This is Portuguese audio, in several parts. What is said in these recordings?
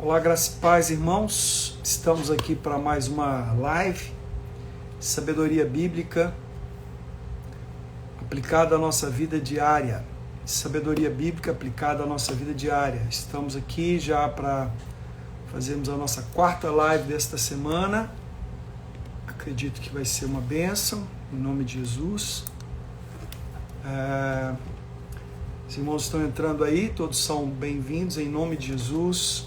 Olá, graça e paz, irmãos. Estamos aqui para mais uma live, sabedoria bíblica aplicada à nossa vida diária. Sabedoria bíblica aplicada à nossa vida diária. Estamos aqui já para fazermos a nossa quarta live desta semana. Acredito que vai ser uma bênção, em nome de Jesus. Os irmãos estão entrando aí, todos são bem-vindos em nome de Jesus.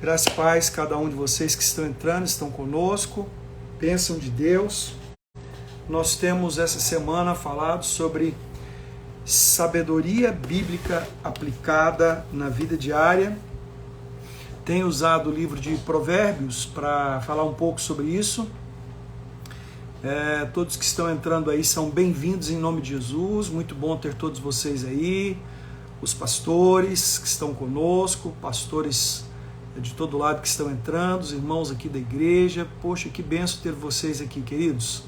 Graça e paz, cada um de vocês que estão entrando, estão conosco. Bênção de Deus. Nós temos essa semana falado sobre sabedoria bíblica aplicada na vida diária. Tenho usado o livro de Provérbios para falar um pouco sobre isso. Todos que estão entrando aí são bem-vindos em nome de Jesus. Muito bom ter todos vocês aí. Os pastores que estão conosco, pastores de todo lado que estão entrando, os irmãos aqui da igreja. Poxa, que benção ter vocês aqui, queridos.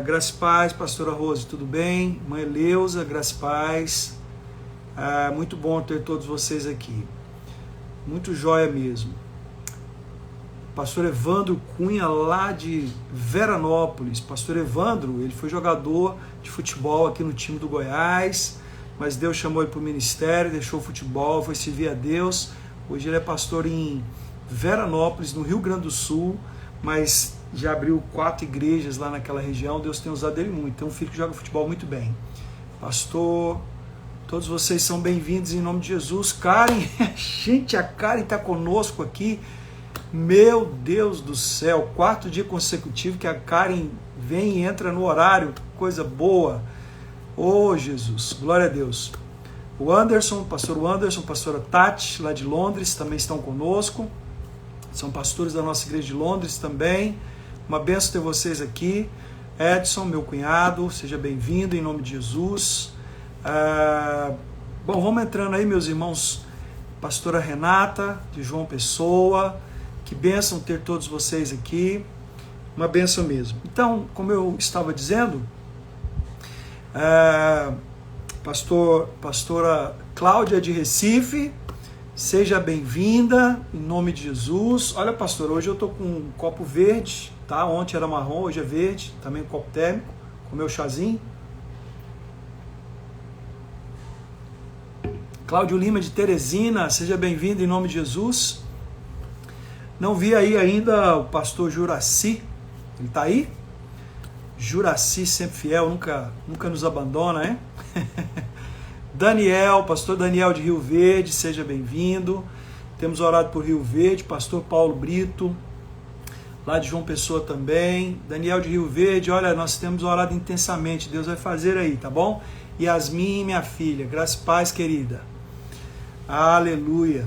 Graça e paz, pastora Rose, tudo bem? Mãe Leusa, graça e paz. Muito bom ter todos vocês aqui. Muito jóia mesmo. Pastor Evandro Cunha, lá de Veranópolis. Pastor Evandro, ele foi jogador de futebol aqui no time do Goiás, mas Deus chamou ele para o ministério, deixou o futebol, foi servir a Deus. Hoje ele é pastor em Veranópolis, no Rio Grande do Sul, mas já abriu 4 igrejas lá naquela região. Deus tem usado ele muito. Tem um filho que joga futebol muito bem. Pastor, todos vocês são bem-vindos em nome de Jesus. Karen, gente, a Karen está conosco aqui. Meu Deus do céu, 4 dia consecutivo que a Karen vem e entra no horário, coisa boa. Oh, Jesus, glória a Deus. O Anderson, pastora Tati, lá de Londres, também estão conosco. São pastores da nossa igreja de Londres também. Uma bênção ter vocês aqui. Edson, meu cunhado, seja bem-vindo em nome de Jesus. Bom, vamos entrando aí, meus irmãos. Pastora Renata, de João Pessoa. Que bênção ter todos vocês aqui. Uma bênção mesmo. Então, como eu estava dizendo, pastora Cláudia de Recife, seja bem-vinda em nome de Jesus. Olha, pastor, hoje eu estou com um copo verde, tá? Ontem era marrom, hoje é verde, também um copo térmico, com meu chazinho. Cláudio Lima de Teresina, seja bem-vindo em nome de Jesus. Não vi aí ainda o pastor Juraci, ele está aí? Juraci, sempre fiel, nunca nos abandona, né? Daniel, pastor Daniel de Rio Verde, seja bem-vindo. Temos orado por Rio Verde, pastor Paulo Brito, lá de João Pessoa também. Daniel de Rio Verde, olha, nós temos orado intensamente, Deus vai fazer aí, tá bom? Yasmin, minha filha, graça e paz, querida. Aleluia.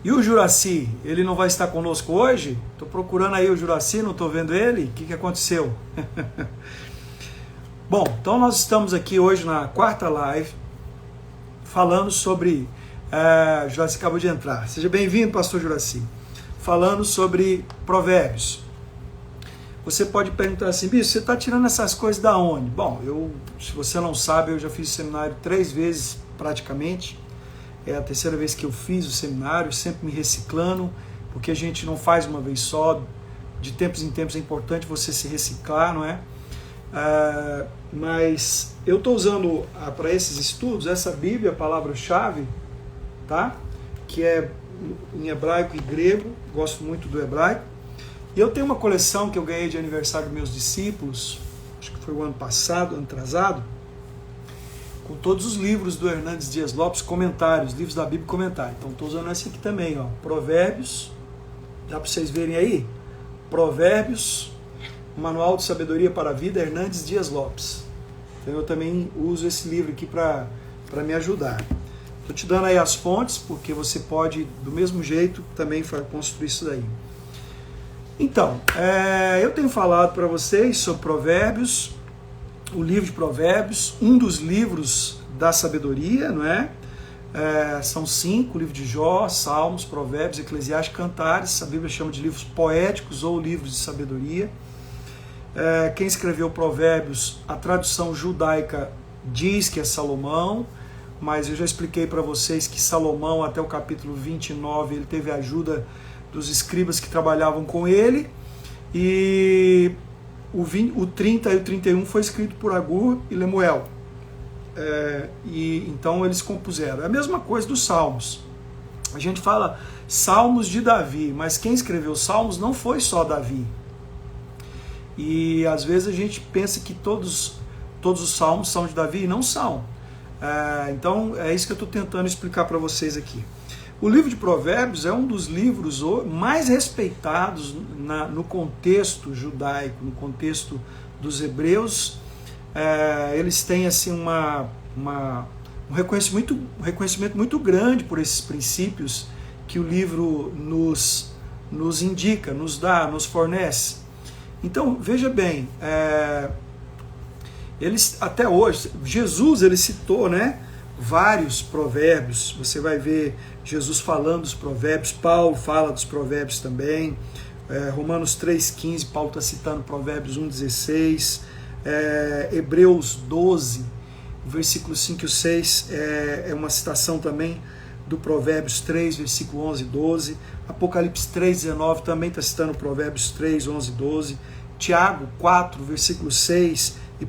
E o Juraci, ele não vai estar conosco hoje? Estou procurando aí o Juraci, não estou vendo ele. O que aconteceu? Bom, então nós estamos aqui hoje na quarta live, falando sobre... Juraci acabou de entrar. Seja bem-vindo, pastor Juraci. Falando sobre Provérbios. Você pode perguntar assim, bicho, você está tirando essas coisas da onde? Bom, se você não sabe, eu já fiz o seminário 3 vezes praticamente. É a terceira vez que eu fiz o seminário, sempre me reciclando, porque a gente não faz uma vez só. De tempos em tempos é importante você se reciclar, não é? Mas eu estou usando para esses estudos essa Bíblia, a palavra-chave, tá? Que é em hebraico e grego, gosto muito do hebraico. E eu tenho uma coleção que eu ganhei de aniversário dos meus discípulos, acho que foi o ano passado, ano atrasado, com todos os livros do Hernandes Dias Lopes, comentários, livros da Bíblia comentário. Então estou usando esse aqui também, ó, Provérbios, dá para vocês verem aí? Provérbios, Manual de Sabedoria para a Vida, Hernandes Dias Lopes. Então eu também uso esse livro aqui para me ajudar. Estou te dando aí as fontes, porque você pode, do mesmo jeito, também construir isso daí. Então, eu tenho falado para vocês sobre Provérbios, o livro de Provérbios, um dos livros da sabedoria, não é? São 5, o livro de Jó, Salmos, Provérbios, Eclesiastes, Cantares. A Bíblia chama de livros poéticos ou livros de sabedoria. Quem escreveu Provérbios, a tradução judaica diz que é Salomão. mas eu já expliquei para vocês que Salomão, até o capítulo 29, ele teve a ajuda dos escribas que trabalhavam com ele, e o 30 e o 31 foi escrito por Agur e Lemuel. E então eles compuseram. É a mesma coisa dos Salmos. A gente fala Salmos de Davi, mas quem escreveu os Salmos não foi só Davi. E às vezes a gente pensa que todos os Salmos são de Davi, e não são. Então é isso que eu estou tentando explicar para vocês aqui. O livro de Provérbios é um dos livros mais respeitados no contexto judaico, no contexto dos hebreus. Eles têm assim um reconhecimento muito grande por esses princípios que o livro nos indica, nos dá, nos fornece. Então, veja bem, eles até hoje, Jesus ele citou, né, vários provérbios. Você vai ver Jesus falando dos provérbios, Paulo fala dos provérbios também. Romanos 3,15, Paulo está citando Provérbios 1,16. Hebreus 12, versículos 5 e 6, é uma citação também do Provérbios 3, versículo 11 e 12. Apocalipse 3,19 também está citando Provérbios 3, 11 e 12. Tiago 4, versículo 6 e 1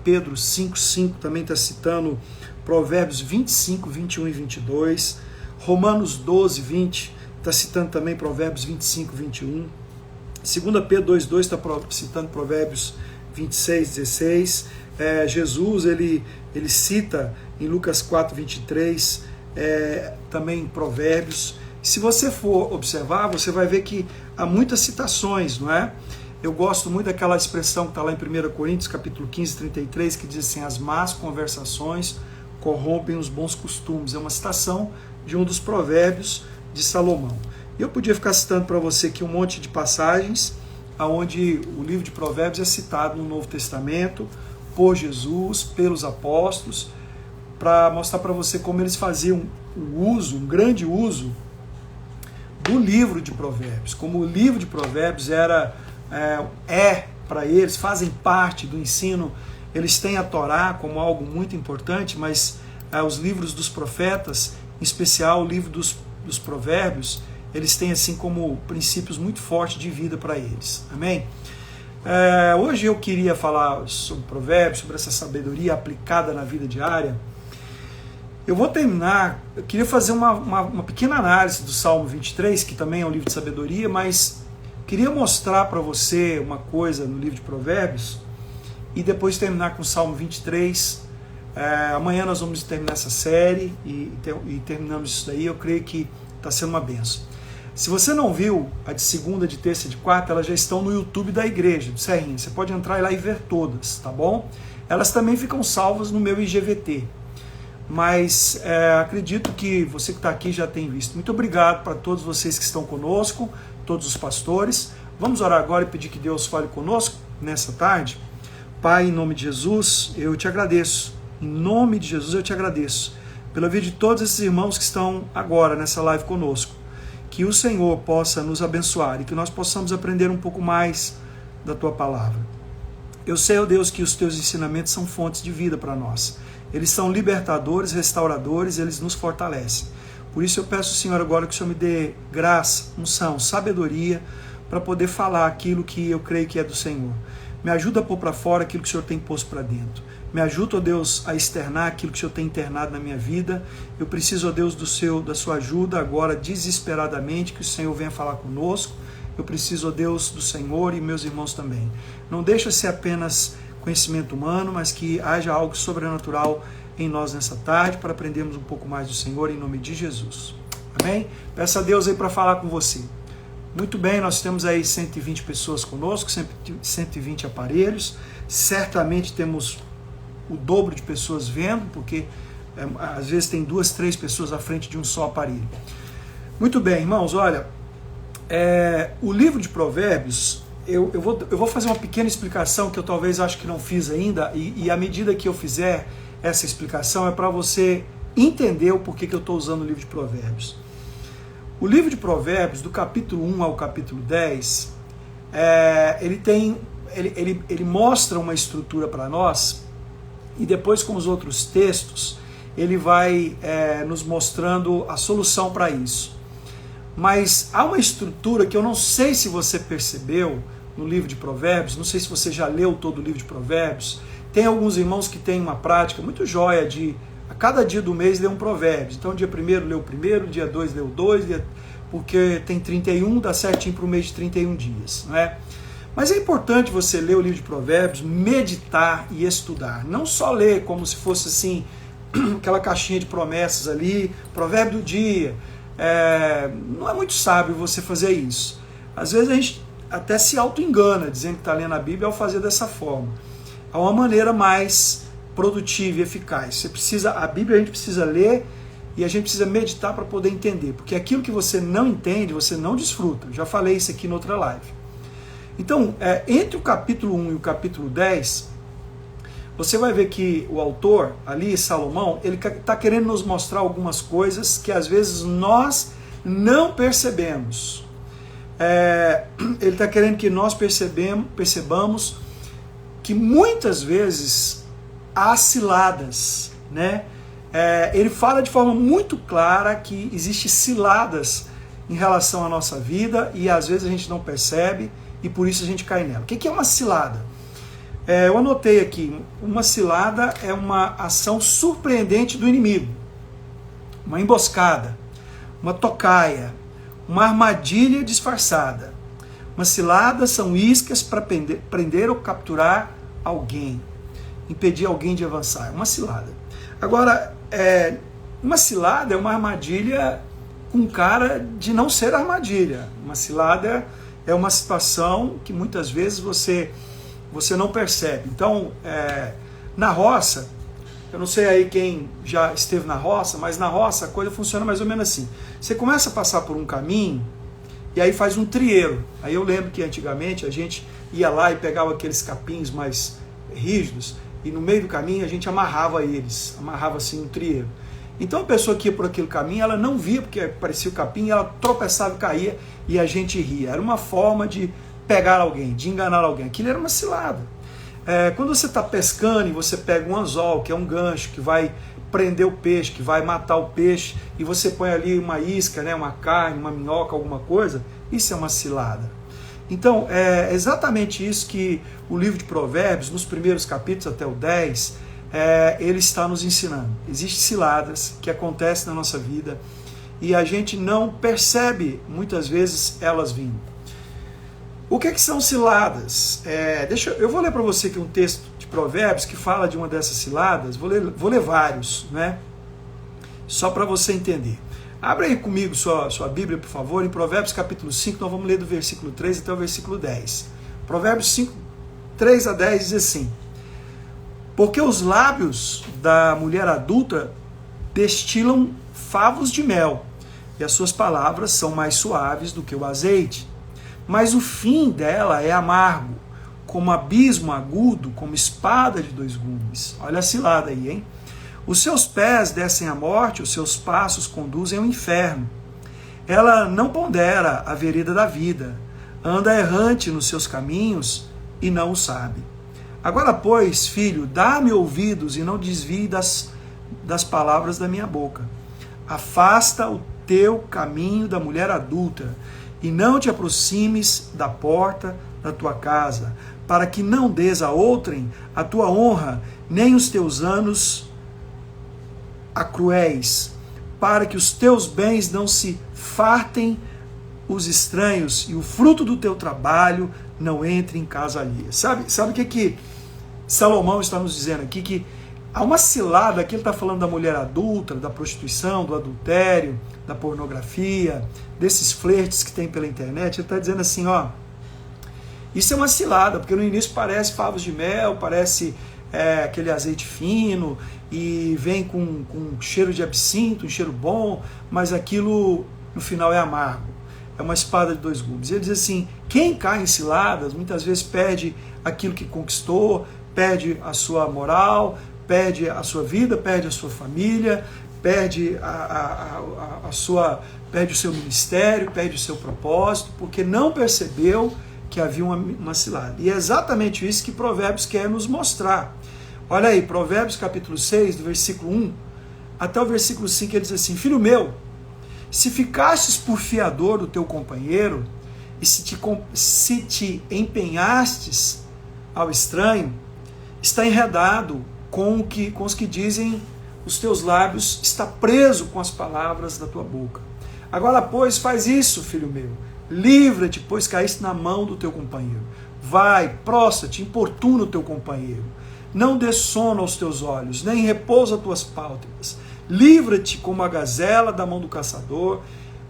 Pedro 5,5 também está citando Provérbios 25, 21 e 22. Romanos 12, 20 está citando também Provérbios 25, 21. 2 Pedro 2,2 está citando Provérbios 26, 16. Jesus ele cita em Lucas 4, 23 também Provérbios. Se você for observar, você vai ver que há muitas citações, não é? Eu gosto muito daquela expressão que está lá em 1 Coríntios, capítulo 15, 33, que diz assim: as más conversações corrompem os bons costumes. É uma citação de um dos provérbios de Salomão. E eu podia ficar citando para você aqui um monte de passagens onde o livro de Provérbios é citado no Novo Testamento por Jesus, pelos apóstolos, para mostrar para você como eles faziam um grande uso do livro de Provérbios, como o livro de Provérbios para eles, fazem parte do ensino. Eles têm a Torá como algo muito importante, mas os livros dos profetas, em especial o livro dos Provérbios, eles têm assim como princípios muito fortes de vida para eles. Amém? Hoje eu queria falar sobre Provérbios, sobre essa sabedoria aplicada na vida diária. Eu vou terminar, eu queria fazer uma pequena análise do Salmo 23, que também é um livro de sabedoria, mas queria mostrar para você uma coisa no livro de Provérbios e depois terminar com o Salmo 23. Amanhã nós vamos terminar essa série e terminamos isso daí. Eu creio que está sendo uma bênção. Se você não viu a de segunda, de terça e de quarta, elas já estão no YouTube da igreja, do Serrinha. Você pode entrar lá e ver todas, tá bom? Elas também ficam salvas no meu IGVT. Mas acredito que você que está aqui já tem visto. Muito obrigado para todos vocês que estão conosco, todos os pastores. Vamos orar agora e pedir que Deus fale conosco nessa tarde. Pai, em nome de Jesus, eu te agradeço. Em nome de Jesus, eu te agradeço pela vida de todos esses irmãos que estão agora nessa live conosco. Que o Senhor possa nos abençoar e que nós possamos aprender um pouco mais da Tua palavra. Eu sei, ó Deus, que os Teus ensinamentos são fontes de vida para nós. Eles são libertadores, restauradores, eles nos fortalecem. Por isso eu peço, Senhor, agora que o Senhor me dê graça, unção, sabedoria, para poder falar aquilo que eu creio que é do Senhor. Me ajuda a pôr para fora aquilo que o Senhor tem posto para dentro. Me ajuda, ó Deus, a externar aquilo que o Senhor tem internado na minha vida. Eu preciso, ó Deus, da sua ajuda agora, desesperadamente, que o Senhor venha falar conosco. Eu preciso, ó Deus, do Senhor e meus irmãos também. Não deixa ser apenas conhecimento humano, mas que haja algo sobrenatural em nós nessa tarde, para aprendermos um pouco mais do Senhor, em nome de Jesus. Amém? Peça a Deus aí para falar com você. Muito bem, nós temos aí 120 pessoas conosco, 120 aparelhos. Certamente temos o dobro de pessoas vendo, porque às vezes tem 2, 3 pessoas à frente de um só aparelho. Muito bem, irmãos, olha, o livro de Provérbios, eu vou fazer uma pequena explicação que eu talvez acho que não fiz ainda, e à medida que eu fizer essa explicação é para você entender o porquê que eu estou usando o livro de Provérbios. O livro de Provérbios, do capítulo 1 ao capítulo 10, ele mostra uma estrutura para nós, e depois com os outros textos, ele vai nos mostrando a solução para isso. Mas há uma estrutura que eu não sei se você percebeu no livro de Provérbios, não sei se você já leu todo o livro de Provérbios. Tem alguns irmãos que têm uma prática muito jóia de, a cada dia do mês, ler um provérbio. Então, dia 1º leu o primeiro, dia 2 leu o 2, porque tem 31, dá certinho para o mês de 31 dias, não é? Mas é importante você ler o livro de Provérbios, meditar e estudar. Não só ler como se fosse assim, aquela caixinha de promessas ali, provérbio do dia. Não é muito sábio você fazer isso. Às vezes a gente até se auto-engana, dizendo que está lendo a Bíblia ao fazer dessa forma. Há uma maneira mais produtiva e eficaz. A Bíblia a gente precisa ler e a gente precisa meditar para poder entender. Porque aquilo que você não entende, você não desfruta. Eu já falei isso aqui em outra live. Então, entre o capítulo 1 e o capítulo 10, você vai ver que o autor, ali, Salomão, ele está querendo nos mostrar algumas coisas que às vezes nós não percebemos. Ele está querendo que nós percebamos que muitas vezes há ciladas, né? Ele fala de forma muito clara que existem ciladas em relação à nossa vida e às vezes a gente não percebe e por isso a gente cai nela. O que é uma cilada? Eu anotei aqui, uma cilada é uma ação surpreendente do inimigo, uma emboscada, uma tocaia, uma armadilha disfarçada. Uma cilada são iscas para prender ou capturar alguém, impedir alguém de avançar. É uma cilada. Agora, uma cilada é uma armadilha com cara de não ser armadilha. Uma cilada é uma situação que muitas vezes você não percebe. Então, na roça, eu não sei aí quem já esteve na roça, mas na roça a coisa funciona mais ou menos assim. Você começa a passar por um caminho e aí faz um trieiro. Aí eu lembro que antigamente a gente ia lá e pegava aqueles capins mais rígidos e no meio do caminho a gente amarrava eles, amarrava assim um trieiro. Então a pessoa que ia por aquele caminho, ela não via porque parecia o capim, ela tropeçava e caía e a gente ria. Era uma forma de pegar alguém, de enganar alguém. Aquilo era uma cilada. Quando você está pescando e você pega um anzol, que é um gancho, que vai prender o peixe, que vai matar o peixe, e você põe ali uma isca, né, uma carne, uma minhoca, alguma coisa, isso é uma cilada. Então, é exatamente isso que o livro de Provérbios, nos primeiros capítulos até o 10, ele está nos ensinando. Existem ciladas que acontecem na nossa vida e a gente não percebe, muitas vezes, elas vindo. O que são ciladas? Eu vou ler para você aqui um texto de Provérbios que fala de uma dessas ciladas, vou ler vários, né? Só para você entender. Abre aí comigo sua Bíblia, por favor, em Provérbios capítulo 5, nós vamos ler do versículo 3 até o versículo 10. Provérbios 5, 3 a 10 diz assim: porque os lábios da mulher adulta destilam favos de mel, e as suas palavras são mais suaves do que o azeite. Mas o fim dela é amargo, como abismo agudo, como espada de dois gumes. Olha a cilada aí, hein? Os seus pés descem à morte, os seus passos conduzem ao inferno. Ela não pondera a vereda da vida, anda errante nos seus caminhos e não o sabe. Agora, pois, filho, dá-me ouvidos e não desvie das palavras da minha boca. Afasta o teu caminho da mulher adulta e não te aproximes da porta da tua casa, para que não dês a outrem a tua honra, nem os teus anos a cruéis, para que os teus bens não se fartem os estranhos e o fruto do teu trabalho não entre em casa alheia. Sabe o que Salomão está nos dizendo aqui? Que há uma cilada, aqui ele está falando da mulher adulta, da prostituição, do adultério, da pornografia, desses flertes que tem pela internet. Ele está dizendo assim, ó, isso é uma cilada, porque no início parece favos de mel, parece aquele azeite fino, e vem com um cheiro de absinto, um cheiro bom, mas aquilo no final é amargo, é uma espada de dois gumes. Ele diz assim, quem cai em ciladas muitas vezes perde aquilo que conquistou, perde a sua moral, perde a sua vida, perde a sua família, perde perde o seu ministério, perde o seu propósito, porque não percebeu que havia uma cilada. E é exatamente isso que Provérbios quer nos mostrar. Olha aí, Provérbios capítulo 6, do versículo 1 até o versículo 5, ele diz assim: filho meu, se ficastes por fiador do teu companheiro, e se te empenhastes ao estranho, está enredado com os que dizem os teus lábios, está preso com as palavras da tua boca. Agora, pois, faz isso, filho meu, livra-te, pois caíste na mão do teu companheiro. Vai, prostra-te, importuna o teu companheiro. Não dê sono aos teus olhos, nem repousa as tuas pálpebras. Livra-te como a gazela da mão do caçador,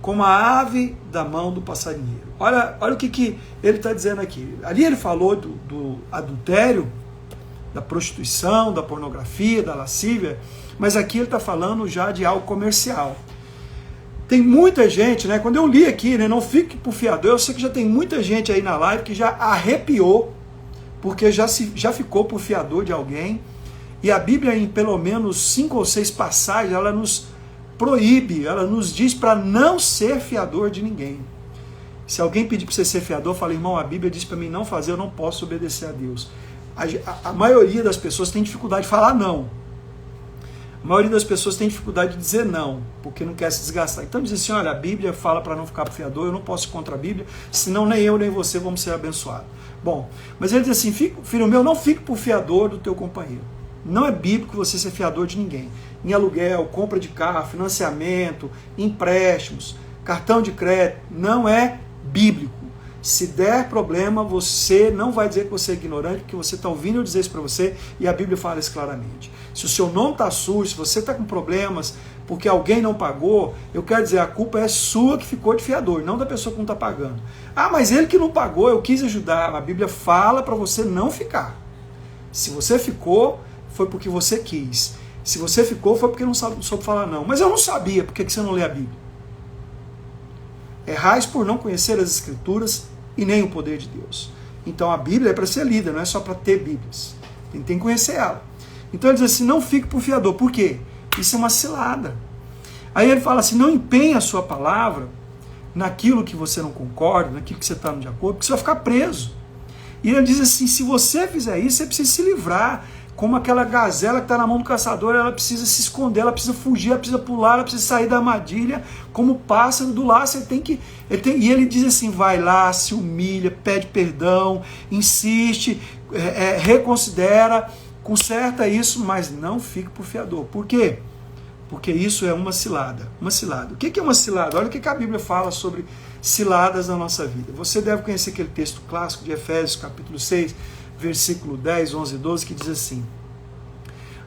como a ave da mão do passarinheiro. Olha o que ele está dizendo aqui. Ali ele falou do adultério, da prostituição, da pornografia, da lascívia, mas aqui ele está falando já de algo comercial. Tem muita gente, né? Quando eu li aqui, né, não fique por fiador, eu sei que já tem muita gente aí na live que já arrepiou, porque já ficou por fiador de alguém. E a Bíblia, em pelo menos 5 ou 6 passagens, ela nos proíbe, ela nos diz para não ser fiador de ninguém. Se alguém pedir para você ser fiador, fala: irmão, a Bíblia diz para mim não fazer, eu não posso obedecer a Deus. A maioria das pessoas tem dificuldade de falar não. A maioria das pessoas tem dificuldade de dizer não, porque não quer se desgastar. Então diz assim: olha, a Bíblia fala para não ficar por fiador, eu não posso ir contra a Bíblia, senão nem eu nem você vamos ser abençoados. Bom, mas ele diz assim: filho meu, não fique por fiador do teu companheiro. Não é bíblico você ser fiador de ninguém. Em aluguel, compra de carro, financiamento, empréstimos, cartão de crédito, não é bíblico. Se der problema, você não vai dizer que você é ignorante, porque você está ouvindo eu dizer isso para você, e a Bíblia fala isso claramente. Se o seu nome está sujo, se você está com problemas porque alguém não pagou, eu quero dizer, a culpa é sua que ficou de fiador, não da pessoa que não está pagando. Ah, mas ele que não pagou, eu quis ajudar. A Bíblia fala para você não ficar. Se você ficou, foi porque você quis. Se você ficou, foi porque não soube falar não. Mas eu não sabia, por que você não lê a Bíblia? Errais por não conhecer as Escrituras e nem o poder de Deus. Então a Bíblia é para ser lida, não é só para ter Bíblias. Tem que conhecer ela. Então ele diz assim: não fique por fiador. Por quê? Isso é uma cilada. Aí ele fala assim: não empenhe a sua palavra naquilo que você não concorda, naquilo que você está de acordo, porque você vai ficar preso. E ele diz assim: se você fizer isso, você precisa se livrar. Como aquela gazela que está na mão do caçador, ela precisa se esconder, ela precisa fugir, ela precisa pular, ela precisa sair da armadilha. Como pássaro do laço, e ele diz assim: vai lá, se humilha, pede perdão, insiste, reconsidera, conserta isso, mas não fique por fiador. Por quê? Porque isso é uma cilada. Uma cilada. O que é uma cilada? Olha o que a Bíblia fala sobre ciladas na nossa vida. Você deve conhecer aquele texto clássico de Efésios, capítulo 6, versículo 10, 11 e 12, que diz assim: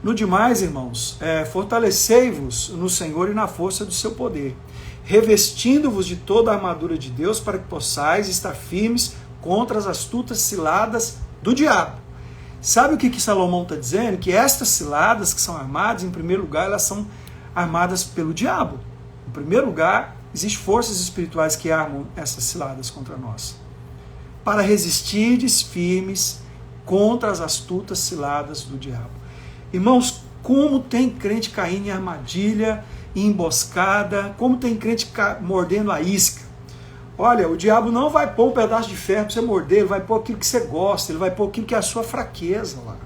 no demais, irmãos, fortalecei-vos no Senhor e na força do seu poder, revestindo-vos de toda a armadura de Deus, para que possais estar firmes contra as astutas ciladas do diabo. Sabe o que Salomão está dizendo? Que estas ciladas que são armadas, em primeiro lugar, elas são armadas pelo diabo. Em primeiro lugar, existem forças espirituais que armam essas ciladas contra nós, para resistirdes firmes contra as astutas ciladas do diabo. Irmãos, como tem crente caindo em armadilha, em emboscada, como tem crente mordendo a isca. Olha, o diabo não vai pôr um pedaço de ferro para você morder, ele vai pôr aquilo que você gosta, ele vai pôr aquilo que é a sua fraqueza lá.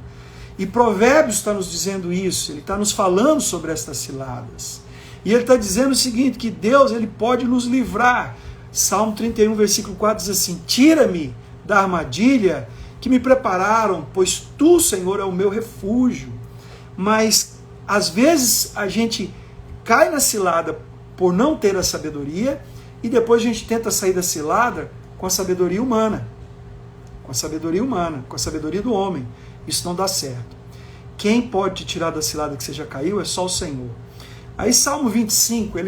E Provérbios está nos dizendo isso, ele está nos falando sobre estas ciladas. E ele está dizendo o seguinte, que Deus ele pode nos livrar. Salmo 31, versículo 4 diz assim: tira-me da armadilha que me prepararam, pois tu, Senhor, é o meu refúgio. Mas, às vezes, a gente cai na cilada por não ter a sabedoria, e depois a gente tenta sair da cilada com a sabedoria humana. Com a sabedoria humana, com a sabedoria do homem. Isso não dá certo. Quem pode te tirar da cilada que você já caiu é só o Senhor. Aí Salmo 25,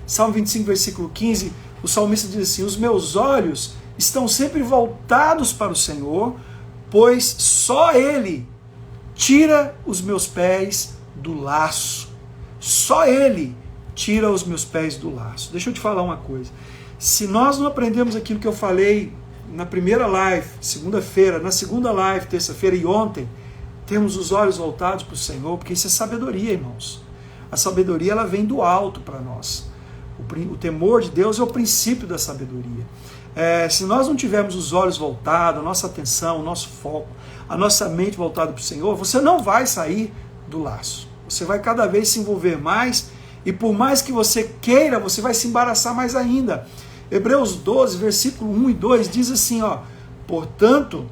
Salmo 25, versículo 15, o salmista diz assim: os meus olhos estão sempre voltados para o Senhor, pois só Ele tira os meus pés do laço. Só Ele tira os meus pés do laço. Deixa eu te falar uma coisa. Se nós não aprendemos aquilo que eu falei na primeira live, segunda-feira, na segunda live, terça-feira e ontem, temos os olhos voltados para o Senhor, porque isso é sabedoria, irmãos. A sabedoria ela vem do alto para nós. O temor de Deus é o princípio da sabedoria. Se nós não tivermos os olhos voltados, a nossa atenção, o nosso foco, a nossa mente voltada para o Senhor, você não vai sair do laço. Você vai cada vez se envolver mais e por mais que você queira, você vai se embaraçar mais ainda. Hebreus 12, versículo 1 e 2 diz assim, ó: portanto,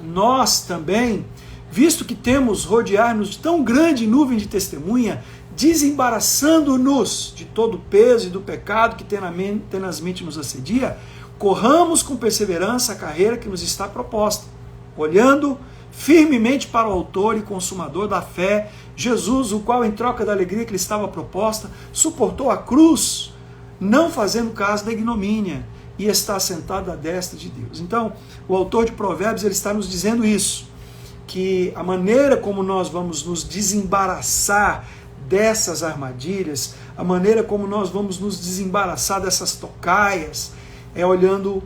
nós também, visto que temos rodear-nos de tão grande nuvem de testemunha, desembaraçando-nos de todo o peso e do pecado que tenazmente nos assedia, corramos com perseverança a carreira que nos está proposta, olhando firmemente para o autor e consumador da fé, Jesus, o qual, em troca da alegria que lhe estava proposta, suportou a cruz, não fazendo caso da ignomínia, e está sentado à destra de Deus. Então, o autor de Provérbios ele está nos dizendo isso, que a maneira como nós vamos nos desembaraçar dessas armadilhas, a maneira como nós vamos nos desembaraçar dessas tocaias, é olhando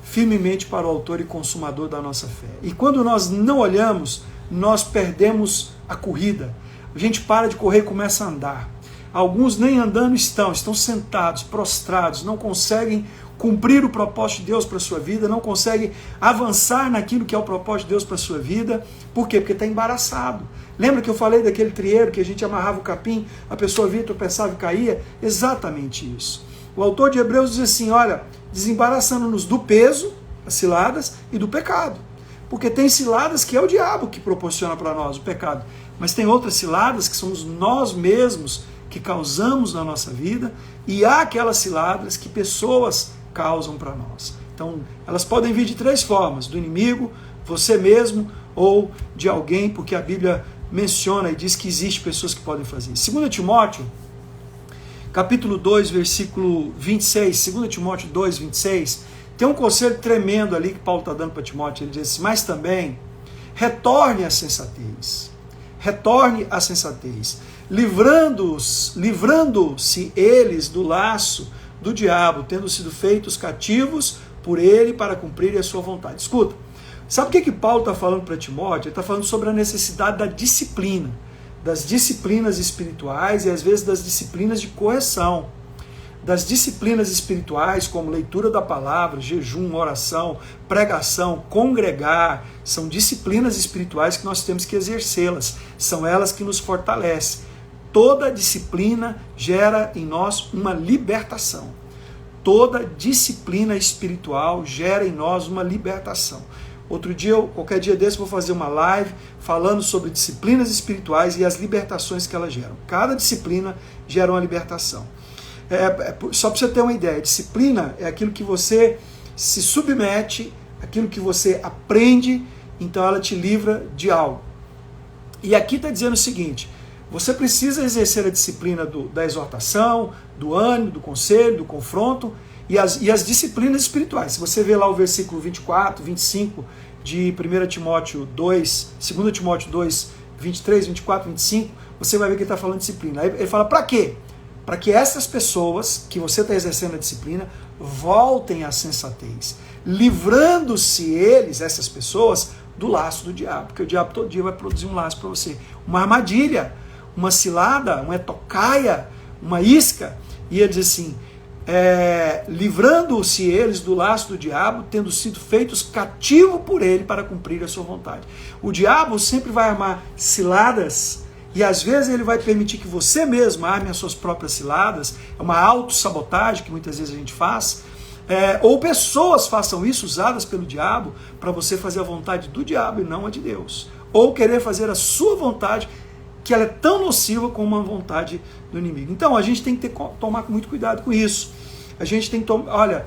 firmemente para o autor e consumador da nossa fé. E quando nós não olhamos, nós perdemos a corrida. A gente para de correr e começa a andar. Alguns nem andando estão sentados, prostrados, não conseguem cumprir o propósito de Deus para a sua vida, não conseguem avançar naquilo que é o propósito de Deus para a sua vida. Por quê? Porque está embaraçado. Lembra que eu falei daquele trieiro que a gente amarrava o capim, a pessoa via, tropeçava e caía? Exatamente isso. O autor de Hebreus diz assim, olha, desembaraçando-nos do peso, as ciladas, e do pecado. Porque tem ciladas que é o diabo que proporciona para nós o pecado, mas tem outras ciladas que somos nós mesmos que causamos na nossa vida, e há aquelas ciladas que pessoas causam para nós. Então, elas podem vir de três formas: do inimigo, você mesmo, ou de alguém, porque a Bíblia menciona e diz que existe pessoas que podem fazer isso. 2 Timóteo, capítulo 2, versículo 26, 2 Timóteo 2, 26, tem um conselho tremendo ali que Paulo está dando para Timóteo. Ele diz assim, mas também retorne à sensatez, livrando-se eles do laço do diabo, tendo sido feitos cativos por ele para cumprirem a sua vontade. Escuta, sabe o que Paulo está falando para Timóteo? Ele está falando sobre a necessidade da disciplina, das disciplinas espirituais e às vezes das disciplinas de correção. Das disciplinas espirituais, como leitura da palavra, jejum, oração, pregação, congregar, são disciplinas espirituais que nós temos que exercê-las, são elas que nos fortalecem. Toda disciplina gera em nós uma libertação. Toda disciplina espiritual gera em nós uma libertação. Outro dia, qualquer dia desse, vou fazer uma live falando sobre disciplinas espirituais e as libertações que elas geram. Cada disciplina gera uma libertação. Só para você ter uma ideia, disciplina é aquilo que você se submete, aquilo que você aprende, então ela te livra de algo. E aqui está dizendo o seguinte, você precisa exercer a disciplina da exortação, do ânimo, do conselho, do confronto e as disciplinas espirituais. Se você ver lá o versículo 24, 25 de 1 Timóteo 2, 2 Timóteo 2, 23, 24, 25, você vai ver que ele está falando de disciplina. Aí ele fala, para quê? Para que essas pessoas que você está exercendo a disciplina voltem à sensatez, livrando-se eles, essas pessoas, do laço do diabo, porque o diabo todo dia vai produzir um laço para você, uma armadilha, uma cilada, uma tocaia, uma isca, e ele diz assim, livrando-se eles do laço do diabo, tendo sido feitos cativos por ele para cumprir a sua vontade. O diabo sempre vai armar ciladas, e às vezes ele vai permitir que você mesmo arme as suas próprias ciladas, é uma autossabotagem que muitas vezes a gente faz, ou pessoas façam isso usadas pelo diabo para você fazer a vontade do diabo e não a de Deus, ou querer fazer a sua vontade, que ela é tão nociva como a vontade do inimigo. Então a gente tem que tomar muito cuidado com isso. A gente tem que tomar, olha,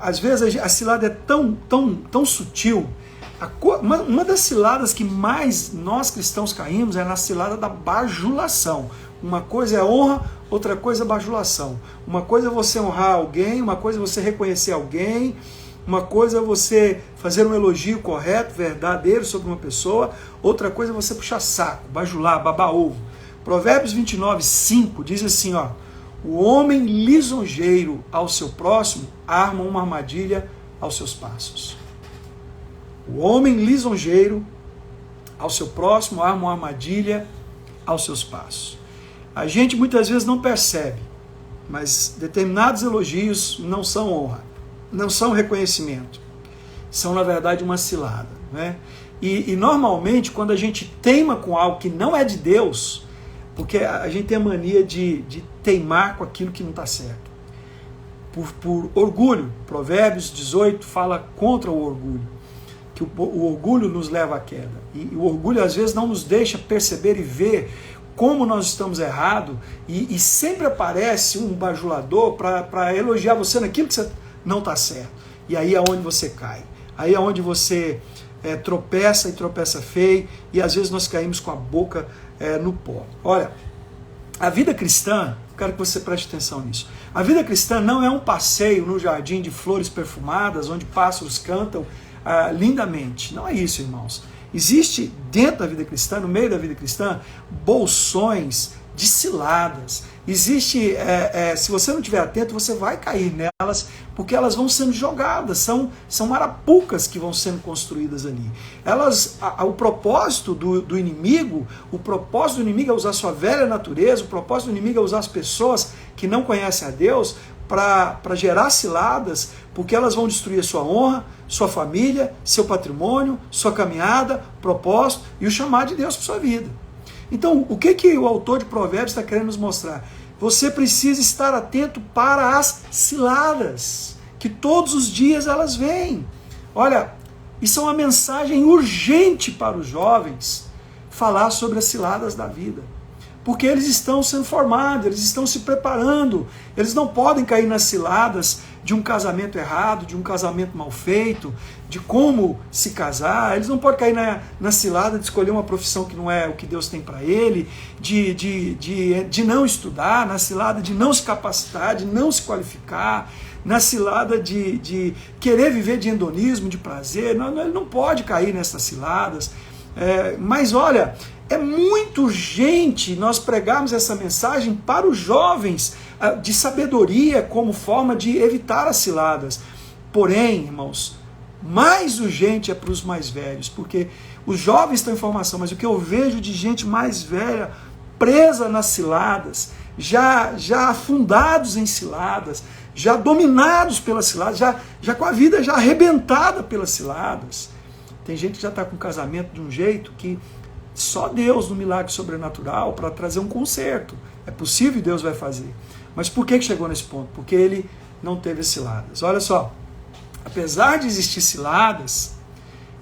às vezes a cilada é tão sutil. Uma das ciladas que mais nós cristãos caímos é na cilada da bajulação. Uma coisa é honra, outra coisa é bajulação. Uma coisa é você honrar alguém, uma coisa é você reconhecer alguém, uma coisa é você fazer um elogio correto, verdadeiro sobre uma pessoa, outra coisa é você puxar saco, bajular, babar ovo. Provérbios 29, 5 diz assim, ó, o homem lisonjeiro ao seu próximo arma uma armadilha aos seus passos. O homem lisonjeiro ao seu próximo arma uma armadilha aos seus passos. A gente muitas vezes não percebe, mas determinados elogios não são honra, não são reconhecimento, são na verdade uma cilada, né? E normalmente, quando a gente teima com algo que não é de Deus, porque a gente tem a mania de teimar com aquilo que não está certo. Por orgulho, Provérbios 18 fala contra o orgulho, que o orgulho nos leva à queda. E o orgulho às vezes não nos deixa perceber e ver como nós estamos errados, e sempre aparece um bajulador para elogiar você naquilo que você não está certo. E aí é onde você cai. Aí é onde você tropeça e tropeça feio, e às vezes nós caímos com a boca no pó. Olha, a vida cristã, quero que você preste atenção nisso. A vida cristã não é um passeio no jardim de flores perfumadas, onde pássaros cantam lindamente. Não é isso, irmãos. Existe dentro da vida cristã, no meio da vida cristã, bolsões de ciladas. Existe, se você não estiver atento, você vai cair nelas, porque elas vão sendo jogadas, são arapucas que vão sendo construídas ali. O propósito do inimigo, é usar sua velha natureza, o propósito do inimigo é usar as pessoas que não conhecem a Deus para gerar ciladas, porque elas vão destruir a sua honra, sua família, seu patrimônio, sua caminhada, propósito e o chamado de Deus para sua vida. Então, o que o autor de Provérbios está querendo nos mostrar? Você precisa estar atento para as ciladas, que todos os dias elas vêm. Olha, isso é uma mensagem urgente para os jovens, falar sobre as ciladas da vida. Porque eles estão sendo formados, eles estão se preparando, eles não podem cair nas ciladas de um casamento errado, de um casamento mal feito, de como se casar, eles não podem cair na cilada de escolher uma profissão que não é o que Deus tem para ele, de não estudar, na cilada de não se capacitar, de não se qualificar, na cilada de querer viver de hedonismo, de prazer. Não, ele não pode cair nessas ciladas. Mas olha, é muito urgente nós pregarmos essa mensagem para os jovens de sabedoria como forma de evitar as ciladas. Porém, irmãos, mais urgente é para os mais velhos, porque os jovens estão em formação, mas o que eu vejo de gente mais velha presa nas ciladas, já afundados em ciladas, já dominados pelas ciladas, já com a vida já arrebentada pelas ciladas. Tem gente que já está com o casamento de um jeito que só Deus, no milagre sobrenatural, para trazer um conserto. É possível e Deus vai fazer. Mas por que chegou nesse ponto? Porque ele não teve ciladas. Olha só, apesar de existir ciladas,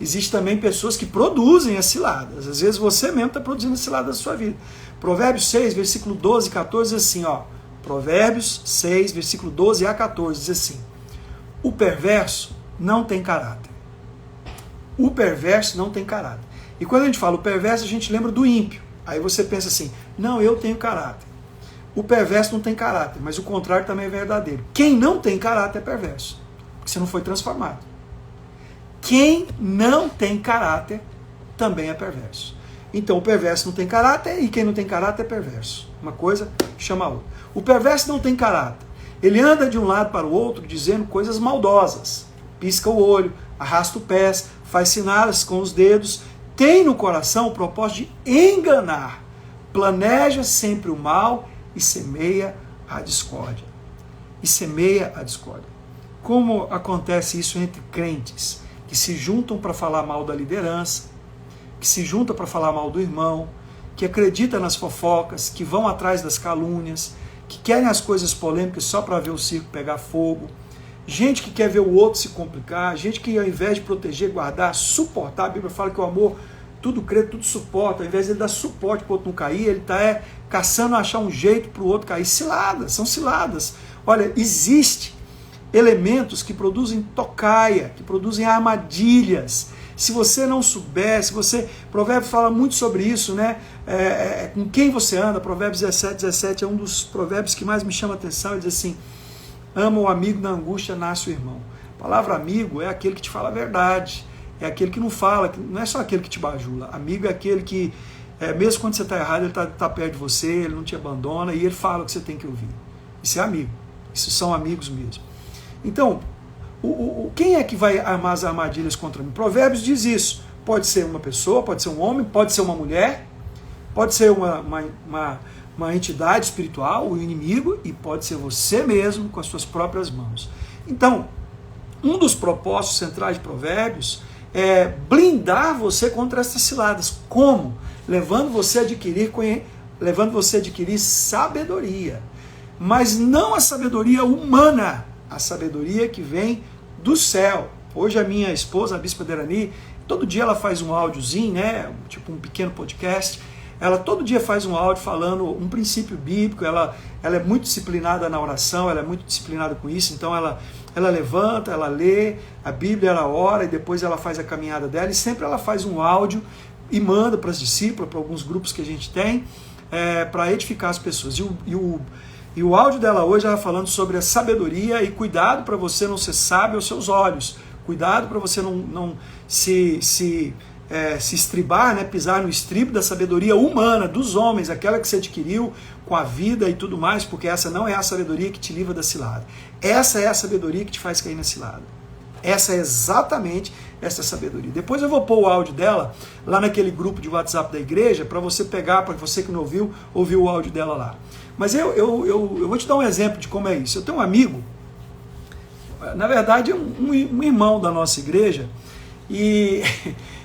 existem também pessoas que produzem as ciladas. Às vezes você mesmo está produzindo as ciladas da sua vida. Provérbios 6, versículo 12 e 14 diz assim, ó. Provérbios 6, versículo 12 a 14 diz assim: o perverso não tem caráter. O perverso não tem caráter. E quando a gente fala o perverso, a gente lembra do ímpio. Aí você pensa assim, não, eu tenho caráter. O perverso não tem caráter, mas o contrário também é verdadeiro. Quem não tem caráter é perverso, porque você não foi transformado. Quem não tem caráter também é perverso. Então o perverso não tem caráter e quem não tem caráter é perverso. Uma coisa chama a outra. O perverso não tem caráter. Ele anda de um lado para o outro dizendo coisas maldosas. Pisca o olho, arrasta o pé, faz sinais com os dedos, tem no coração o propósito de enganar, planeja sempre o mal e semeia a discórdia. Como acontece isso entre crentes que se juntam para falar mal da liderança, que se juntam para falar mal do irmão, que acreditam nas fofocas, que vão atrás das calúnias, que querem as coisas polêmicas só para ver o circo pegar fogo, gente que quer ver o outro se complicar, gente que ao invés de proteger, guardar, suportar, a Bíblia fala que o amor tudo crê, tudo suporta, ao invés de ele dar suporte para o outro não cair, ele está caçando achar um jeito para o outro cair. Ciladas, são ciladas. Olha, existe elementos que produzem tocaia, que produzem armadilhas. Se você não souber, Provérbios fala muito sobre isso, né? Com quem você anda, Provérbios 17 é um dos provérbios que mais me chama a atenção. Ele diz assim, ama o amigo, na angústia nasce o irmão. A palavra amigo é aquele que te fala a verdade, é aquele que não fala, não é só aquele que te bajula. Amigo é aquele que, mesmo quando você está errado, ele está perto de você, ele não te abandona e ele fala o que você tem que ouvir. Isso é amigo, isso são amigos mesmo. Então, quem é que vai armar as armadilhas contra mim? Provérbios diz isso. Pode ser uma pessoa, pode ser um homem, pode ser uma mulher, pode ser uma entidade espiritual, o inimigo, e pode ser você mesmo com as suas próprias mãos. Então, um dos propósitos centrais de Provérbios blindar você contra essas ciladas. Como? Levando você a adquirir sabedoria. Mas não a sabedoria humana, a sabedoria que vem do céu. Hoje a minha esposa, a Bispa Derani, todo dia ela faz um áudiozinho, né? Tipo um pequeno podcast. Ela todo dia faz um áudio falando um princípio bíblico. Ela é muito disciplinada na oração, ela é muito disciplinada com isso. Então ela levanta, ela lê a Bíblia, ela ora e depois ela faz a caminhada dela. E sempre ela faz um áudio e manda para as discípulas, para alguns grupos que a gente tem, para edificar as pessoas. E o áudio dela hoje ela falando sobre a sabedoria e cuidado para você não ser sábio aos seus olhos. Cuidado para você não se estribar, né, pisar no estribo da sabedoria humana, dos homens, aquela que você adquiriu com a vida e tudo mais, porque essa não é a sabedoria que te livra da cilada. Essa é a sabedoria que te faz cair na cilada. Essa é exatamente essa sabedoria. Depois eu vou pôr o áudio dela lá naquele grupo de WhatsApp da igreja, para você pegar, para você que não ouviu, ouvir o áudio dela lá. Mas eu vou te dar um exemplo de como é isso. Eu tenho um amigo, na verdade um irmão da nossa igreja, e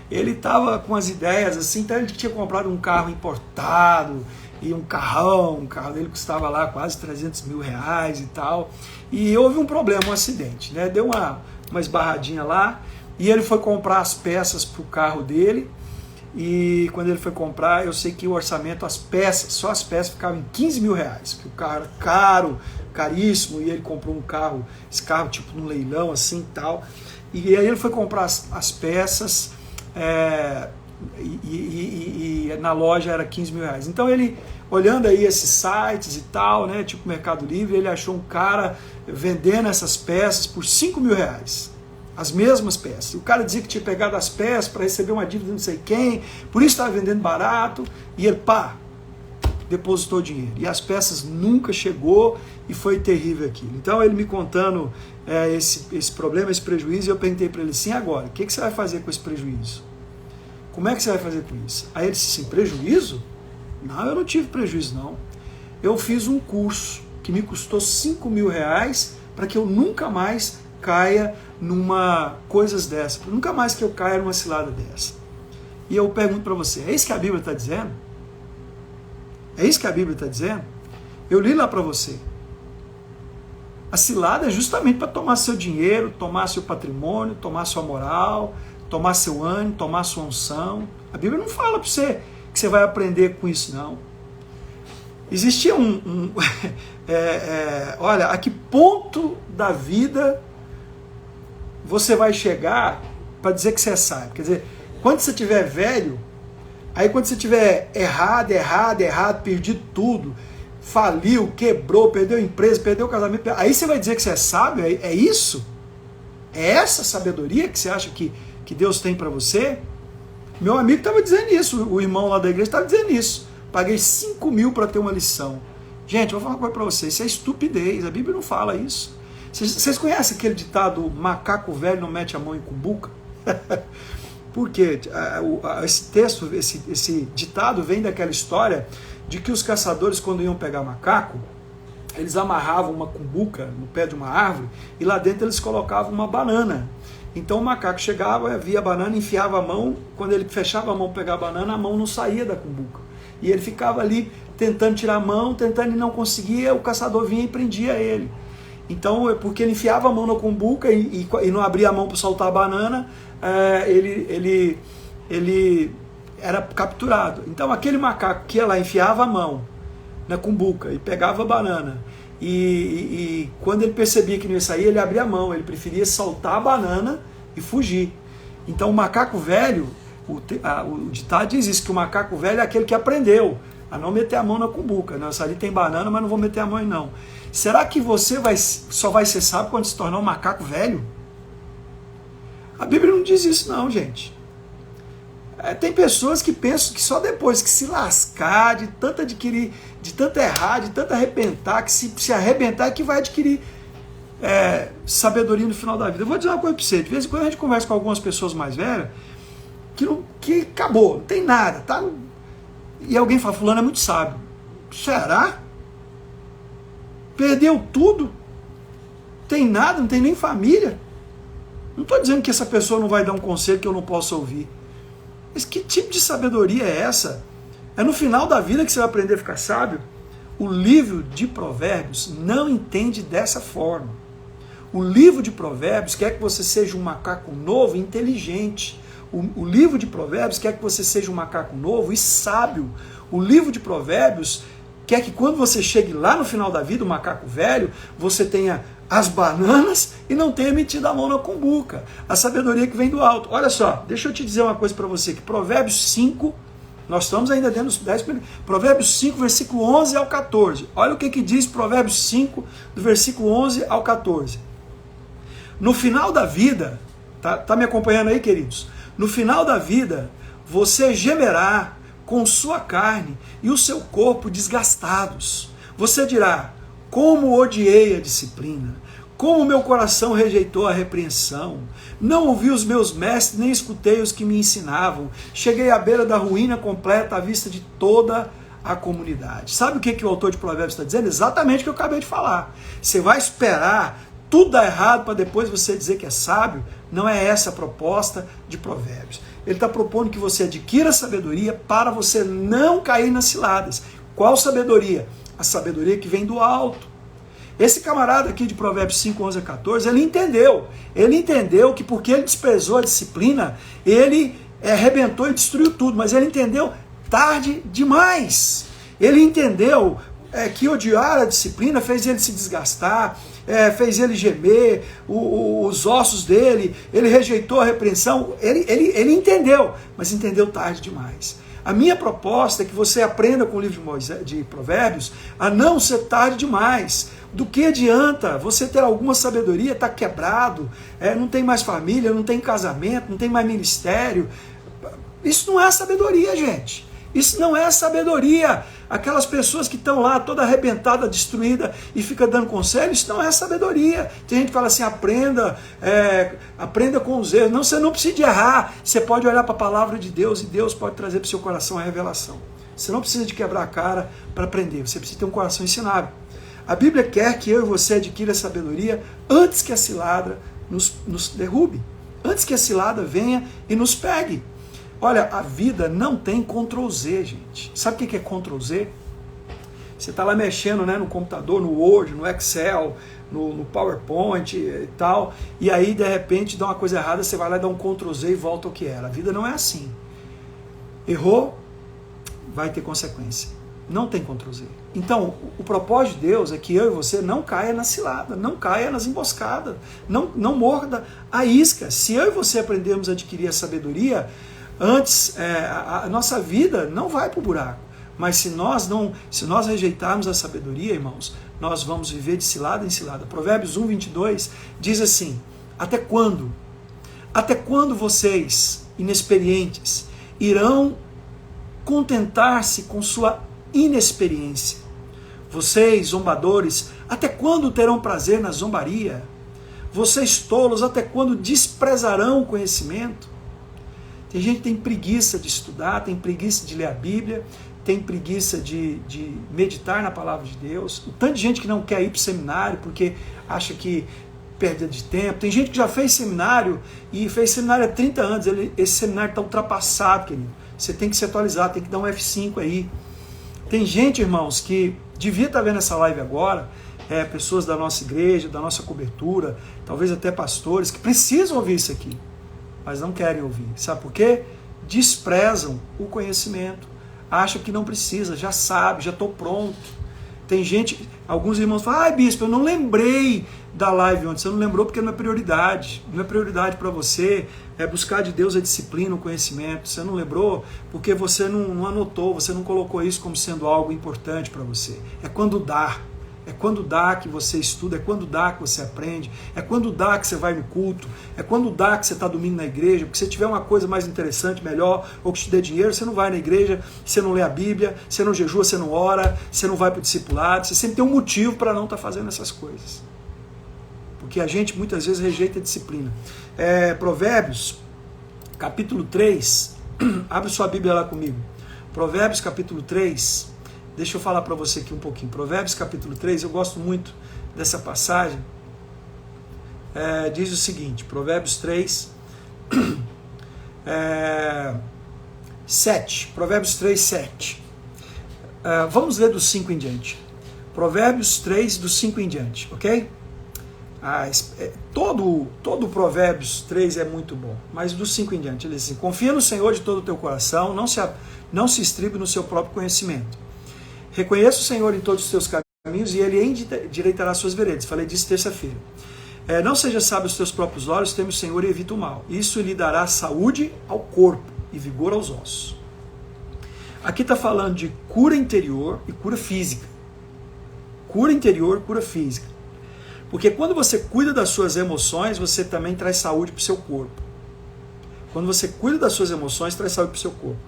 ele estava com as ideias assim, então ele tinha comprado um carro importado, e o carro dele custava lá quase 300 mil reais e tal, e houve um problema, um acidente, né? Deu uma esbarradinha lá, e ele foi comprar as peças para o carro dele, e quando ele foi comprar, eu sei que o orçamento, só as peças ficavam em 15 mil reais, porque o carro era caro, caríssimo, e ele comprou esse carro tipo num leilão assim e tal, e aí ele foi comprar as peças, e na loja era 15 mil reais. Então ele, olhando aí esses sites e tal, né, tipo Mercado Livre, ele achou um cara vendendo essas peças por 5 mil reais. As mesmas peças. O cara dizia que tinha pegado as peças para receber uma dívida de não sei quem, por isso estava vendendo barato, e ele, depositou dinheiro. E as peças nunca chegou e foi terrível aquilo. Então ele me contando esse problema, esse prejuízo, e eu perguntei para ele assim, agora, o que você vai fazer com esse prejuízo? Como é que você vai fazer com isso? Aí ele disse assim, prejuízo? Não, eu não tive prejuízo não. Eu fiz um curso que me custou 5 mil reais para que eu nunca mais caia numa coisas dessa, nunca mais que eu caia numa cilada dessa. E eu pergunto para você, é isso que a Bíblia está dizendo? É isso que a Bíblia está dizendo? Eu li lá para você. A cilada é justamente para tomar seu dinheiro, tomar seu patrimônio, tomar sua moral, tomar seu ânimo, tomar sua unção. A Bíblia não fala para você que você vai aprender com isso, não. Existia olha, a que ponto da vida você vai chegar para dizer que você é sábio? Quer dizer, quando você estiver velho, aí quando você estiver errado, perdido tudo, faliu, quebrou, perdeu a empresa, perdeu o casamento, aí você vai dizer que você é sábio? É isso? É essa sabedoria que você acha que Deus tem para você? Meu amigo estava dizendo isso, o irmão lá da igreja estava dizendo isso. Paguei 5 mil para ter uma lição. Gente, eu vou falar uma coisa para vocês, isso é estupidez, a Bíblia não fala isso. Vocês conhecem aquele ditado, macaco velho não mete a mão em cumbuca? Por quê? Esse ditado vem daquela história de que os caçadores, quando iam pegar macaco, eles amarravam uma cumbuca no pé de uma árvore e lá dentro eles colocavam uma banana. Então o macaco chegava, via a banana, enfiava a mão, quando ele fechava a mão para pegar a banana, a mão não saía da cumbuca. E ele ficava ali tentando tirar a mão, tentando e não conseguia, o caçador vinha e prendia ele. Então, porque ele enfiava a mão na cumbuca e não abria a mão para soltar a banana, ele era capturado. Então aquele macaco que ia lá, enfiava a mão na cumbuca e pegava a banana, e quando ele percebia que não ia sair, ele abria a mão, ele preferia soltar a banana e fugir. Então o macaco velho, o ditado diz isso, que o macaco velho é aquele que aprendeu a não meter a mão na cumbuca. Nossa, ali tem banana, mas não vou meter a mão aí não. Será que você só vai ser sábio quando se tornar um macaco velho? A Bíblia não diz isso não, gente. Tem pessoas que pensam que só depois que se lascar, de tanto adquirir, de tanto errar, de tanto arrebentar, que se arrebentar é que vai adquirir sabedoria no final da vida. Eu vou dizer uma coisa para você, de vez em quando a gente conversa com algumas pessoas mais velhas, que acabou, não tem nada, tá? E alguém fala, fulano é muito sábio. Será? Perdeu tudo? Tem nada, não tem nem família? Não estou dizendo que essa pessoa não vai dar um conselho que eu não possa ouvir. Mas que tipo de sabedoria é essa? É no final da vida que você vai aprender a ficar sábio? O livro de Provérbios não entende dessa forma. O livro de Provérbios quer que você seja um macaco novo e inteligente. O livro de Provérbios quer que você seja um macaco novo e sábio. O livro de Provérbios quer que quando você chegue lá no final da vida, o macaco velho, você tenha as bananas e não tenha metido a mão na cumbuca. A sabedoria que vem do alto. Olha só, deixa eu te dizer uma coisa para você, que Provérbios 5, nós estamos ainda dentro dos 10 primeiros. Provérbios 5, versículo 11 ao 14. Olha o que diz Provérbios 5, do versículo 11 ao 14. No final da vida, tá me acompanhando aí, queridos? No final da vida, você gemerá com sua carne e o seu corpo desgastados. Você dirá, como odiei a disciplina, como meu coração rejeitou a repreensão. Não ouvi os meus mestres, nem escutei os que me ensinavam. Cheguei à beira da ruína completa à vista de toda a comunidade. Sabe o que o autor de Provérbios está dizendo? Exatamente o que eu acabei de falar. Você vai esperar tudo dar errado para depois você dizer que é sábio? Não é essa a proposta de Provérbios. Ele está propondo que você adquira sabedoria para você não cair nas ciladas. Qual sabedoria? A sabedoria que vem do alto. Esse camarada aqui de Provérbios 5, 11 a 14, ele entendeu que porque ele desprezou a disciplina, ele arrebentou e destruiu tudo, mas ele entendeu tarde demais. Ele entendeu que odiar a disciplina fez ele se desgastar, fez ele gemer, os ossos dele, ele rejeitou a repreensão, ele entendeu, mas entendeu tarde demais. A minha proposta é que você aprenda com o livro de Provérbios a não ser tarde demais. Do que adianta você ter alguma sabedoria, está quebrado, não tem mais família, não tem casamento, não tem mais ministério. Isso não é sabedoria, gente. Isso não é sabedoria. Aquelas pessoas que estão lá toda arrebentada, destruída e fica dando conselho, isso não é sabedoria. Tem gente que fala assim, aprenda com os erros. Não, você não precisa de errar. Você pode olhar para a palavra de Deus e Deus pode trazer para o seu coração a revelação. Você não precisa de quebrar a cara para aprender. Você precisa ter um coração ensinável. A Bíblia quer que eu e você adquira sabedoria antes que a cilada nos derrube. Antes que a cilada venha e nos pegue. Olha, a vida não tem Ctrl Z, gente. Sabe o que é Ctrl Z? Você está lá mexendo, né, no computador, no Word, no Excel, no PowerPoint e tal, e aí de repente dá uma coisa errada, você vai lá e dá um Ctrl Z e volta ao que era. A vida não é assim. Errou, vai ter consequência. Não tem Ctrl Z. Então, o propósito de Deus é que eu e você não caia na cilada, não caia nas emboscadas, não morda a isca. Se eu e você aprendermos a adquirir a sabedoria, antes, a nossa vida não vai para o buraco. Mas se nós rejeitarmos a sabedoria, irmãos, nós vamos viver de cilada em cilada. Provérbios 1, 22 diz assim, até quando vocês, inexperientes, irão contentar-se com sua inexperiência? Vocês, zombadores, até quando terão prazer na zombaria? Vocês, tolos, até quando desprezarão o conhecimento? Tem gente que tem preguiça de estudar, tem preguiça de ler a Bíblia, tem preguiça de meditar na palavra de Deus. O tanto de gente que não quer ir para o seminário porque acha que perda de tempo. Tem gente que já fez seminário e fez seminário há 30 anos. Esse seminário está ultrapassado, querido. Você tem que se atualizar, tem que dar um F5 aí. Tem gente, irmãos, que devia estar vendo essa live agora, pessoas da nossa igreja, da nossa cobertura, talvez até pastores, que precisam ouvir isso aqui, mas não querem ouvir. Sabe por quê? Desprezam o conhecimento. Acham que não precisa, já sabe, já estou pronto. Tem gente, alguns irmãos falam, bispo, eu não lembrei da live ontem. Você não lembrou porque não é prioridade. Não é prioridade para você buscar de Deus a disciplina, o conhecimento. Você não lembrou porque você não anotou, você não colocou isso como sendo algo importante para você. É quando dá. É quando dá que você estuda, é quando dá que você aprende, é quando dá que você vai no culto, é quando dá que você está domingo na igreja, porque se tiver uma coisa mais interessante, melhor, ou que te dê dinheiro, você não vai na igreja, você não lê a Bíblia, você não jejua, você não ora, você não vai para o discipulado, você sempre tem um motivo para não estar fazendo essas coisas. Porque a gente muitas vezes rejeita a disciplina. Provérbios, capítulo 3, abre sua Bíblia lá comigo. Provérbios, capítulo 3, deixa eu falar para você aqui um pouquinho. Provérbios capítulo 3, eu gosto muito dessa passagem. diz o seguinte, Provérbios 3, 7. Provérbios 3, 7. Vamos ler do 5 em diante. Provérbios 3, do 5 em diante, ok? Todo Provérbios 3 é muito bom, mas do 5 em diante, ele diz assim: confia no Senhor de todo o teu coração, não se estribe no seu próprio conhecimento. Reconheça o Senhor em todos os teus caminhos e ele endireitará as suas veredas. Falei disso terça-feira. Não seja sábio aos teus próprios olhos, teme o Senhor e evita o mal. Isso lhe dará saúde ao corpo e vigor aos ossos. Aqui está falando de cura interior e cura física. Cura interior, cura física. Porque quando você cuida das suas emoções, você também traz saúde para o seu corpo. Quando você cuida das suas emoções, traz saúde para o seu corpo.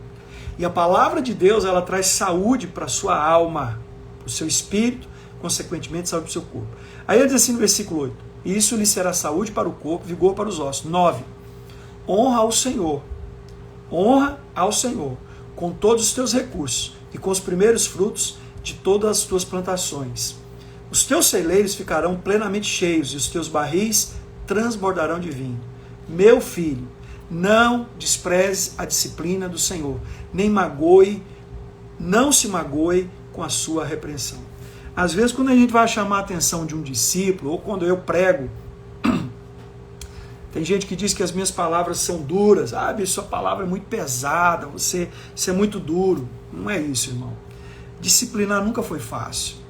E a palavra de Deus, ela traz saúde para a sua alma, para o seu espírito, consequentemente saúde para o seu corpo. Aí ele diz assim no versículo 8: e isso lhe será saúde para o corpo, vigor para os ossos. 9. Honra ao Senhor com todos os teus recursos e com os primeiros frutos de todas as tuas plantações. Os teus celeiros ficarão plenamente cheios e os teus barris transbordarão de vinho. Meu filho, não despreze a disciplina do Senhor, não se magoe com a sua repreensão. Às vezes, quando a gente vai chamar a atenção de um discípulo, ou quando eu prego, tem gente que diz que as minhas palavras são duras. Bicho, sua palavra é muito pesada, você é muito duro. Não é isso, irmão. Disciplinar nunca foi fácil.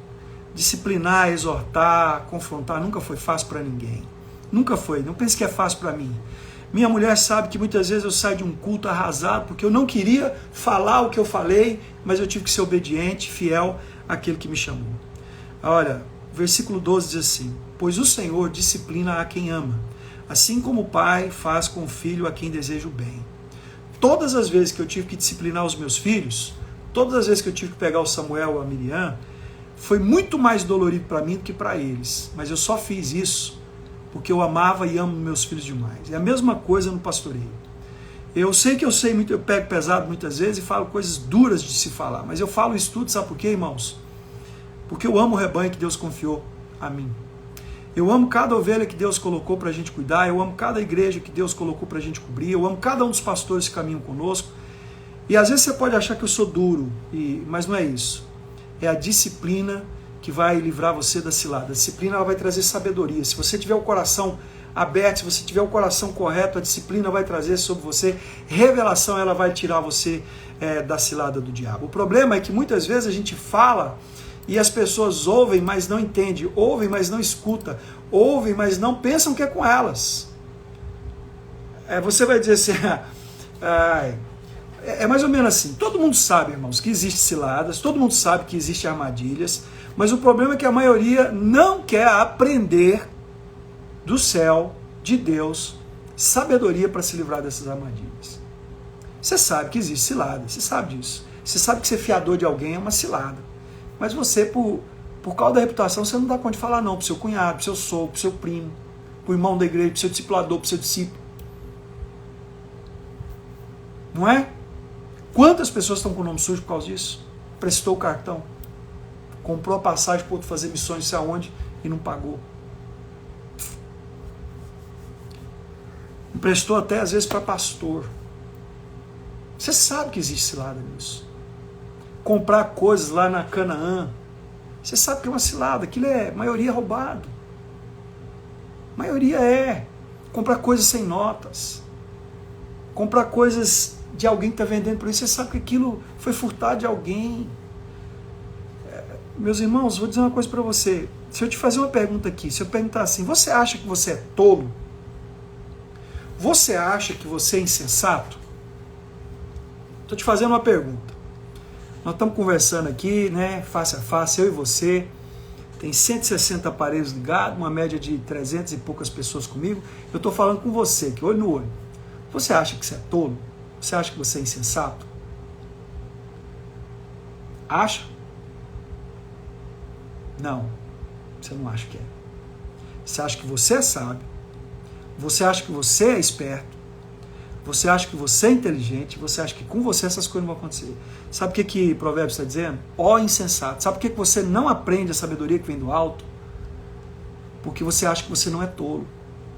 Disciplinar, exortar, confrontar nunca foi fácil para ninguém. Nunca foi. Não pense que é fácil para mim. Minha mulher sabe que muitas vezes eu saio de um culto arrasado porque eu não queria falar o que eu falei, mas eu tive que ser obediente, fiel àquele que me chamou. Olha, versículo 12 diz assim: pois o Senhor disciplina a quem ama, assim como o pai faz com o filho a quem deseja o bem. Todas as vezes que eu tive que disciplinar os meus filhos, todas as vezes que eu tive que pegar o Samuel ou a Miriam, foi muito mais dolorido para mim do que para eles. Mas eu só fiz isso porque eu amava e amo meus filhos demais. É a mesma coisa no pastoreio. Eu sei muito, eu pego pesado muitas vezes e falo coisas duras de se falar, mas eu falo isso tudo, sabe por quê, irmãos? Porque eu amo o rebanho que Deus confiou a mim. Eu amo cada ovelha que Deus colocou para a gente cuidar, eu amo cada igreja que Deus colocou para a gente cobrir, eu amo cada um dos pastores que caminham conosco. E às vezes você pode achar que eu sou duro, mas não é isso. É a disciplina que vai livrar você da cilada. A disciplina, ela vai trazer sabedoria. Se você tiver o coração aberto, se você tiver o coração correto, a disciplina vai trazer sobre você revelação, ela vai tirar você da cilada do diabo. O problema é que muitas vezes a gente fala e as pessoas ouvem, mas não entendem, ouvem, mas não escutam, ouvem, mas não pensam que é com elas. Você vai dizer assim, é mais ou menos assim. Todo mundo sabe, irmãos, que existem ciladas, todo mundo sabe que existem armadilhas, mas o problema é que a maioria não quer aprender do céu, de Deus, sabedoria para se livrar dessas armadilhas. Você sabe que existe cilada, você sabe disso. Você sabe que ser fiador de alguém é uma cilada. Mas você, por causa da reputação, você não dá conta de falar não, para o seu cunhado, para o seu sogro, para o seu primo, para o irmão da igreja, para o seu discipulador, para o seu discípulo. Não é? Quantas pessoas estão com o nome sujo por causa disso? Prestou o cartão, comprou a passagem para outro fazer missões, não sei aonde, e não pagou. Emprestou até às vezes para pastor. Você sabe que existe cilada nisso. Comprar coisas lá na Canaã, você sabe que é uma cilada, aquilo é maioria roubado. Maioria é. Comprar coisas sem notas. Comprar coisas de alguém que está vendendo por isso, você sabe que aquilo foi furtado de alguém. Meus irmãos, vou dizer uma coisa para você. Se eu te fazer uma pergunta aqui, se eu perguntar assim, você acha que você é tolo? Você acha que você é insensato? Estou te fazendo uma pergunta. Nós estamos conversando aqui, né, face a face, eu e você. Tem 160 aparelhos ligados, uma média de 300 e poucas pessoas comigo. Eu estou falando com você, aqui, olho no olho. Você acha que você é tolo? Você acha que você é insensato? Acha? Não, você não acha que é. Você acha que você é sábio. Você acha que você é esperto. Você acha que você é inteligente, você acha que com você essas coisas não vão acontecer. Sabe o que Provérbios está dizendo? Ó insensato. Sabe por que você não aprende a sabedoria que vem do alto? Porque você acha que você não é tolo.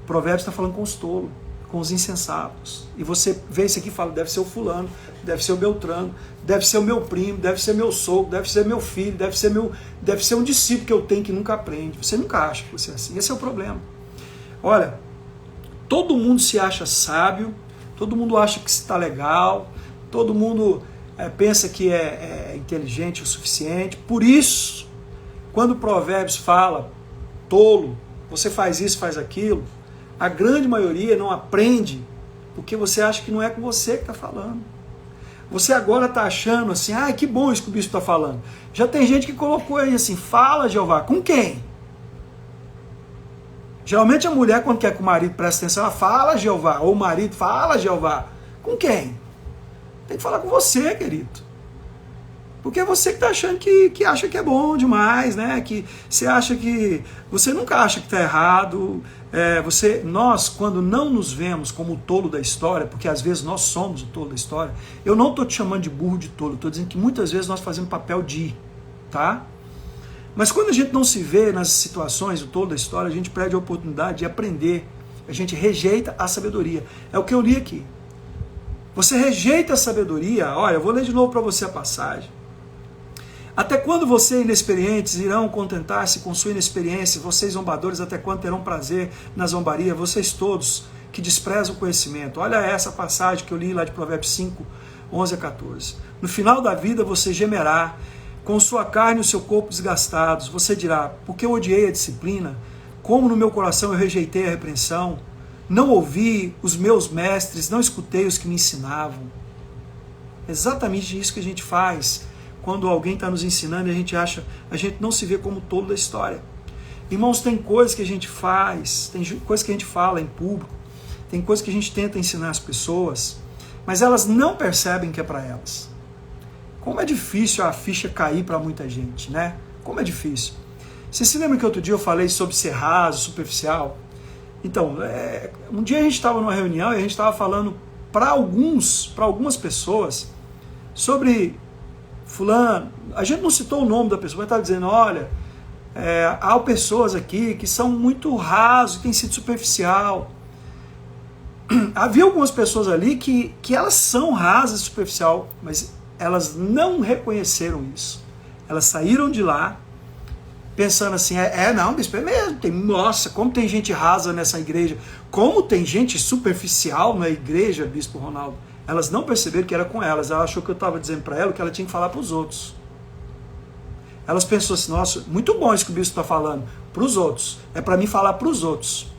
Provérbios está falando com os tolos, com os insensatos. E você vê isso aqui e fala, deve ser o fulano, deve ser o Beltrano, deve ser o meu primo, deve ser meu sogro, deve ser meu filho, deve ser um discípulo que eu tenho que nunca aprende. Você nunca acha que você é assim. Esse é o problema. Olha, todo mundo se acha sábio, todo mundo acha que está legal, todo mundo pensa que é inteligente o suficiente. Por isso, quando o Provérbios fala, tolo, você faz isso, faz aquilo, a grande maioria não aprende porque você acha que não é com você que está falando. Você agora está achando assim, que bom isso que o bispo está falando. Já tem gente que colocou aí assim, fala Jeová, com quem? Geralmente a mulher, quando quer que o marido preste atenção, ela fala Jeová, ou o marido fala Jeová. Com quem? Tem que falar com você, querido. Porque é você que está achando que acha que é bom demais, né? Que você acha que... Você nunca acha que está errado. Nós, quando não nos vemos como o tolo da história, porque às vezes nós somos o tolo da história, eu não estou te chamando de burro, de tolo, estou dizendo que muitas vezes nós fazemos papel de, tá? Mas quando a gente não se vê nas situações, o tolo da história, a gente perde a oportunidade de aprender. A gente rejeita a sabedoria. É o que eu li aqui. Você rejeita a sabedoria. Olha, eu vou ler de novo para você a passagem. Até quando vocês inexperientes irão contentar-se com sua inexperiência? Vocês zombadores, até quando terão prazer na zombaria? Vocês todos que desprezam o conhecimento. Olha essa passagem que eu li lá de Provérbios 5, 11 a 14. No final da vida você gemerá, com sua carne e o seu corpo desgastados. Você dirá, porque eu odiei a disciplina, como no meu coração eu rejeitei a repreensão, não ouvi os meus mestres, não escutei os que me ensinavam. Exatamente isso que a gente faz quando alguém está nos ensinando e a gente não se vê como tolo da história. Irmãos, tem coisas que a gente faz, tem coisas que a gente fala em público, tem coisas que a gente tenta ensinar as pessoas, mas elas não percebem que é para elas. Como é difícil a ficha cair para muita gente, né? Como é difícil. Você se lembra que outro dia eu falei sobre ser raso, superficial? Então, um dia a gente estava numa reunião e a gente estava falando para algumas pessoas sobre fulano. A gente não citou o nome da pessoa, mas estava dizendo, olha, há pessoas aqui que são muito rasos, que têm sido superficial. Havia algumas pessoas ali que elas são rasas e superficial, mas elas não reconheceram isso. Elas saíram de lá pensando assim, não, bispo, é mesmo. Nossa, como tem gente rasa nessa igreja. Como tem gente superficial na igreja, bispo Ronaldo. Elas não perceberam que era com elas. Ela achou que eu estava dizendo para ela que ela tinha que falar para os outros. Elas pensaram assim, nossa, muito bom isso que o bispo está falando. Para os outros. É para mim falar para os outros.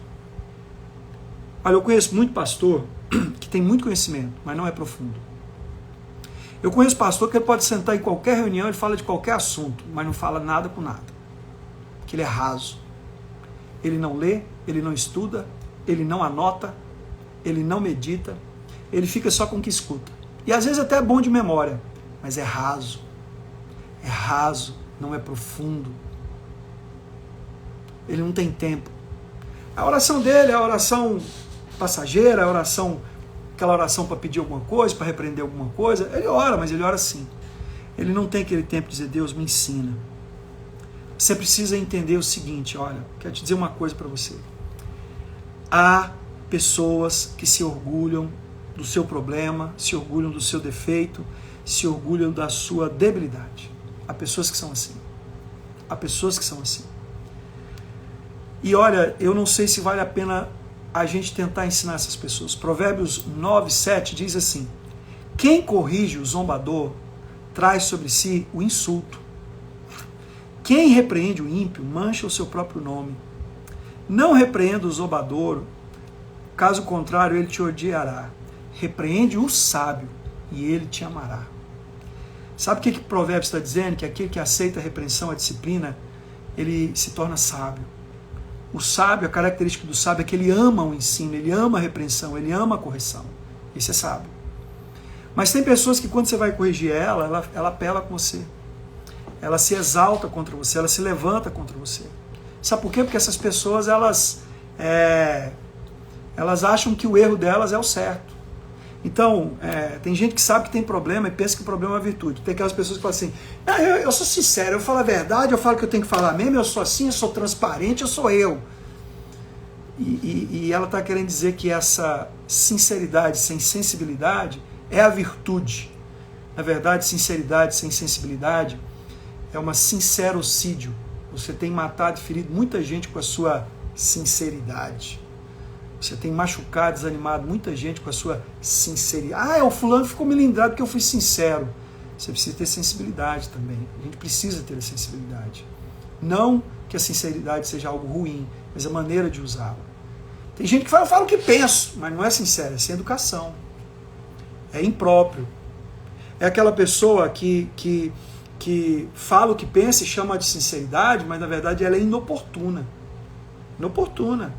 Olha, eu conheço muito pastor que tem muito conhecimento, mas não é profundo. Eu conheço pastor que ele pode sentar em qualquer reunião, ele fala de qualquer assunto, mas não fala nada com nada. Porque ele é raso. Ele não lê, ele não estuda, ele não anota, ele não medita, ele fica só com o que escuta. E às vezes até é bom de memória, mas é raso. É raso, não é profundo. Ele não tem tempo. A oração dele é a oração passageira, é a oração... aquela oração para pedir alguma coisa, para repreender alguma coisa, ele ora, mas ele ora sim. Ele não tem aquele tempo de dizer, Deus me ensina. Você precisa entender o seguinte, olha, quero te dizer uma coisa para você. Há pessoas que se orgulham do seu problema, se orgulham do seu defeito, se orgulham da sua debilidade. Há pessoas que são assim. Há pessoas que são assim. E olha, eu não sei se vale a pena a gente tentar ensinar essas pessoas. Provérbios 9, 7 diz assim, quem corrige o zombador traz sobre si o insulto. Quem repreende o ímpio mancha o seu próprio nome. Não repreenda o zombador, caso contrário ele te odiará. Repreende o sábio e ele te amará. Sabe o que Provérbios está dizendo? Que aquele que aceita a repreensão, a disciplina, ele se torna sábio. O sábio, a característica do sábio é que ele ama o ensino, ele ama a repreensão, ele ama a correção. Esse é sábio. Mas tem pessoas que quando você vai corrigir ela apela com você. Ela se exalta contra você, ela se levanta contra você. Sabe por quê? Porque essas pessoas, elas acham que o erro delas é o certo. Então, tem gente que sabe que tem problema e pensa que o problema é virtude. Tem aquelas pessoas que falam assim, eu sou sincero, eu falo a verdade, eu falo que eu tenho que falar mesmo, eu sou assim, eu sou transparente, eu sou eu. E ela está querendo dizer que essa sinceridade sem sensibilidade é a virtude. Na verdade, sinceridade sem sensibilidade é uma sincerocídio. Você tem matado e ferido muita gente com a sua sinceridade. Você tem machucado, desanimado muita gente com a sua sinceridade. O fulano ficou melindrado porque eu fui sincero. Você precisa ter sensibilidade também. A gente precisa ter a sensibilidade. Não que a sinceridade seja algo ruim, mas a maneira de usá-la. Tem gente que fala, eu falo o que penso, mas não é sincero, é sem educação. É impróprio. É aquela pessoa que fala o que pensa e chama de sinceridade, mas na verdade ela é inoportuna. Inoportuna.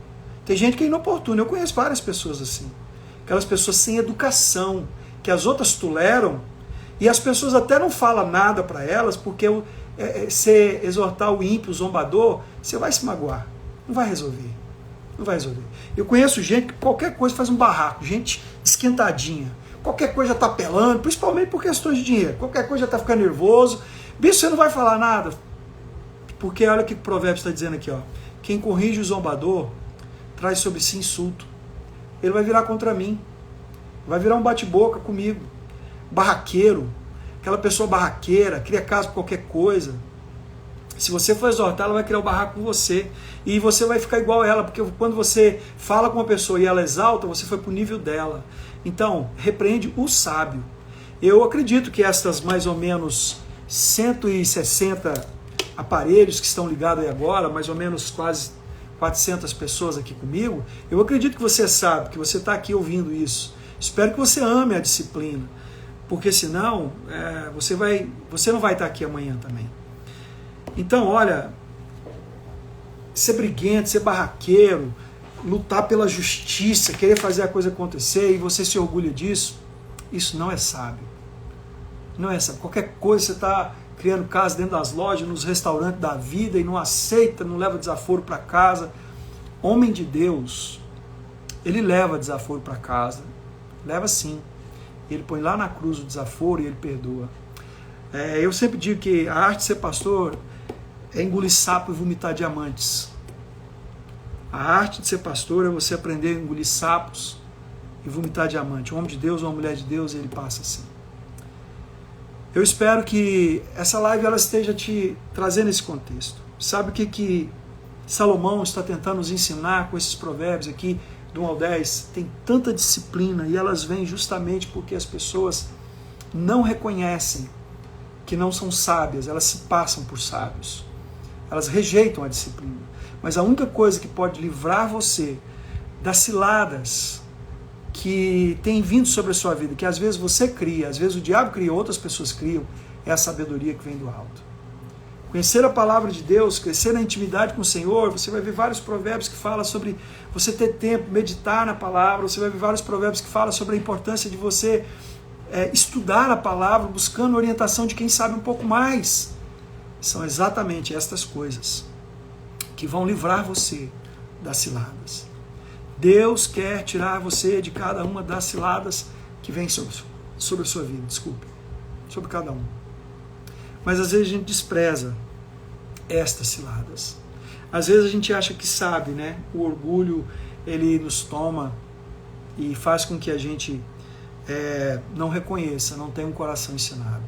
Tem gente que é inoportuna. Eu conheço várias pessoas assim. Aquelas pessoas sem educação, que as outras toleram, e as pessoas até não falam nada para elas, porque se exortar o ímpio, o zombador, você vai se magoar. Não vai resolver. Não vai resolver. Eu conheço gente que qualquer coisa faz um barraco, gente esquentadinha. Qualquer coisa já está apelando, principalmente por questões de dinheiro. Qualquer coisa já está ficando nervoso. Bicho, você não vai falar nada. Porque olha o que o provérbio está dizendo aqui. Ó. Quem corrige o zombador traz sobre si insulto. Ele vai virar contra mim. Vai virar um bate-boca comigo. Barraqueiro. Aquela pessoa barraqueira, cria caso por qualquer coisa. Se você for exortar, ela vai criar um barraco com você. E você vai ficar igual a ela, porque quando você fala com uma pessoa e ela exalta, você foi para o nível dela. Então, repreende o sábio. Eu acredito que estas mais ou menos 160 aparelhos que estão ligados aí agora, mais ou menos quase 400 pessoas aqui comigo, eu acredito que você sabe, que você está aqui ouvindo isso. Espero que você ame a disciplina, porque senão você não vai estar aqui amanhã também. Então, olha, ser briguento, ser barraqueiro, lutar pela justiça, querer fazer a coisa acontecer e você se orgulha disso, isso não é sábio. Não é sábio. Qualquer coisa você está criando casa dentro das lojas, nos restaurantes da vida e não aceita, não leva desaforo para casa. Homem de Deus, ele leva desaforo para casa. Leva sim. Ele põe lá na cruz o desaforo e ele perdoa. Eu sempre digo que a arte de ser pastor é engolir sapo e vomitar diamantes. A arte de ser pastor é você aprender a engolir sapos e vomitar diamante. Um homem de Deus ou uma mulher de Deus, ele passa assim. Eu espero que essa live ela esteja te trazendo esse contexto. Sabe o que Salomão está tentando nos ensinar com esses provérbios aqui, do 1 ao 10? Tem tanta disciplina e elas vêm justamente porque as pessoas não reconhecem que não são sábias, elas se passam por sábios. Elas rejeitam a disciplina. Mas a única coisa que pode livrar você das ciladas que tem vindo sobre a sua vida, que às vezes você cria, às vezes o diabo cria, outras pessoas criam, é a sabedoria que vem do alto. Conhecer a palavra de Deus, crescer na intimidade com o Senhor, você vai ver vários provérbios que falam sobre você ter tempo, meditar na palavra, você vai ver vários provérbios que falam sobre a importância de você estudar a palavra, buscando orientação de quem sabe um pouco mais. São exatamente estas coisas que vão livrar você das ciladas. Deus quer tirar você de cada uma das ciladas que vem sobre a sua vida, sobre cada uma. Mas às vezes a gente despreza estas ciladas. Às vezes a gente acha que sabe, né? O orgulho, ele nos toma e faz com que a gente não reconheça, não tenha um coração ensinado.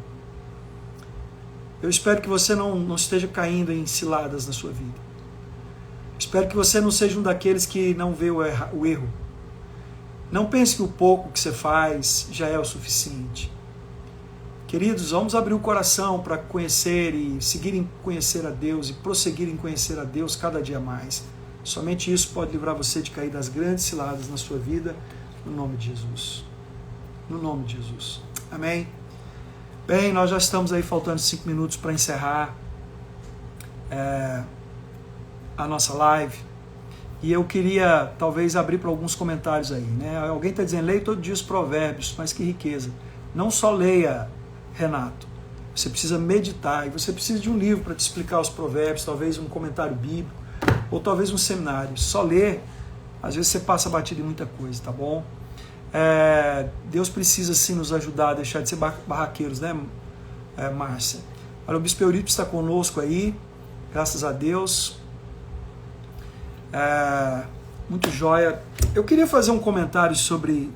Eu espero que você não esteja caindo em ciladas na sua vida. Espero que você não seja um daqueles que não vê o erro. Não pense que o pouco que você faz já é o suficiente. Queridos, vamos abrir o coração para conhecer e seguir em conhecer a Deus e prosseguir em conhecer a Deus cada dia mais. Somente isso pode livrar você de cair das grandes ciladas na sua vida, no nome de Jesus. No nome de Jesus. Amém? Bem, nós já estamos aí faltando 5 minutos para encerrar a nossa live. E eu queria talvez abrir para alguns comentários aí, né? Alguém está dizendo, leia todo dia os provérbios, mas que riqueza. Não só leia, Renato, você precisa meditar, e você precisa de um livro para te explicar os provérbios, talvez um comentário bíblico, ou talvez um seminário. Só ler, às vezes você passa batido em muita coisa, tá bom? Deus precisa sim nos ajudar a deixar de ser barraqueiros, né, Márcia? Olha, o Bispo Eurípides está conosco aí, graças a Deus. Muito jóia. Eu queria fazer um comentário sobre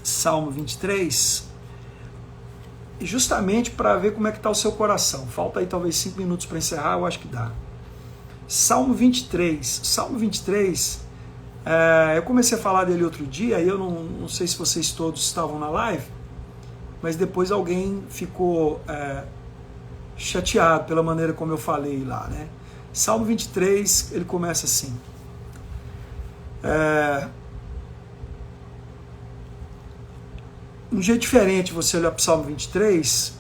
Salmo 23, justamente para ver como é que está o seu coração. Falta aí talvez 5 minutos para encerrar, eu acho que dá. Salmo 23. Salmo 23, eu comecei a falar dele outro dia, e eu não sei se vocês todos estavam na live, mas depois alguém ficou chateado pela maneira como eu falei lá, né? Salmo 23, ele começa assim. Um jeito diferente você olhar para o Salmo 23,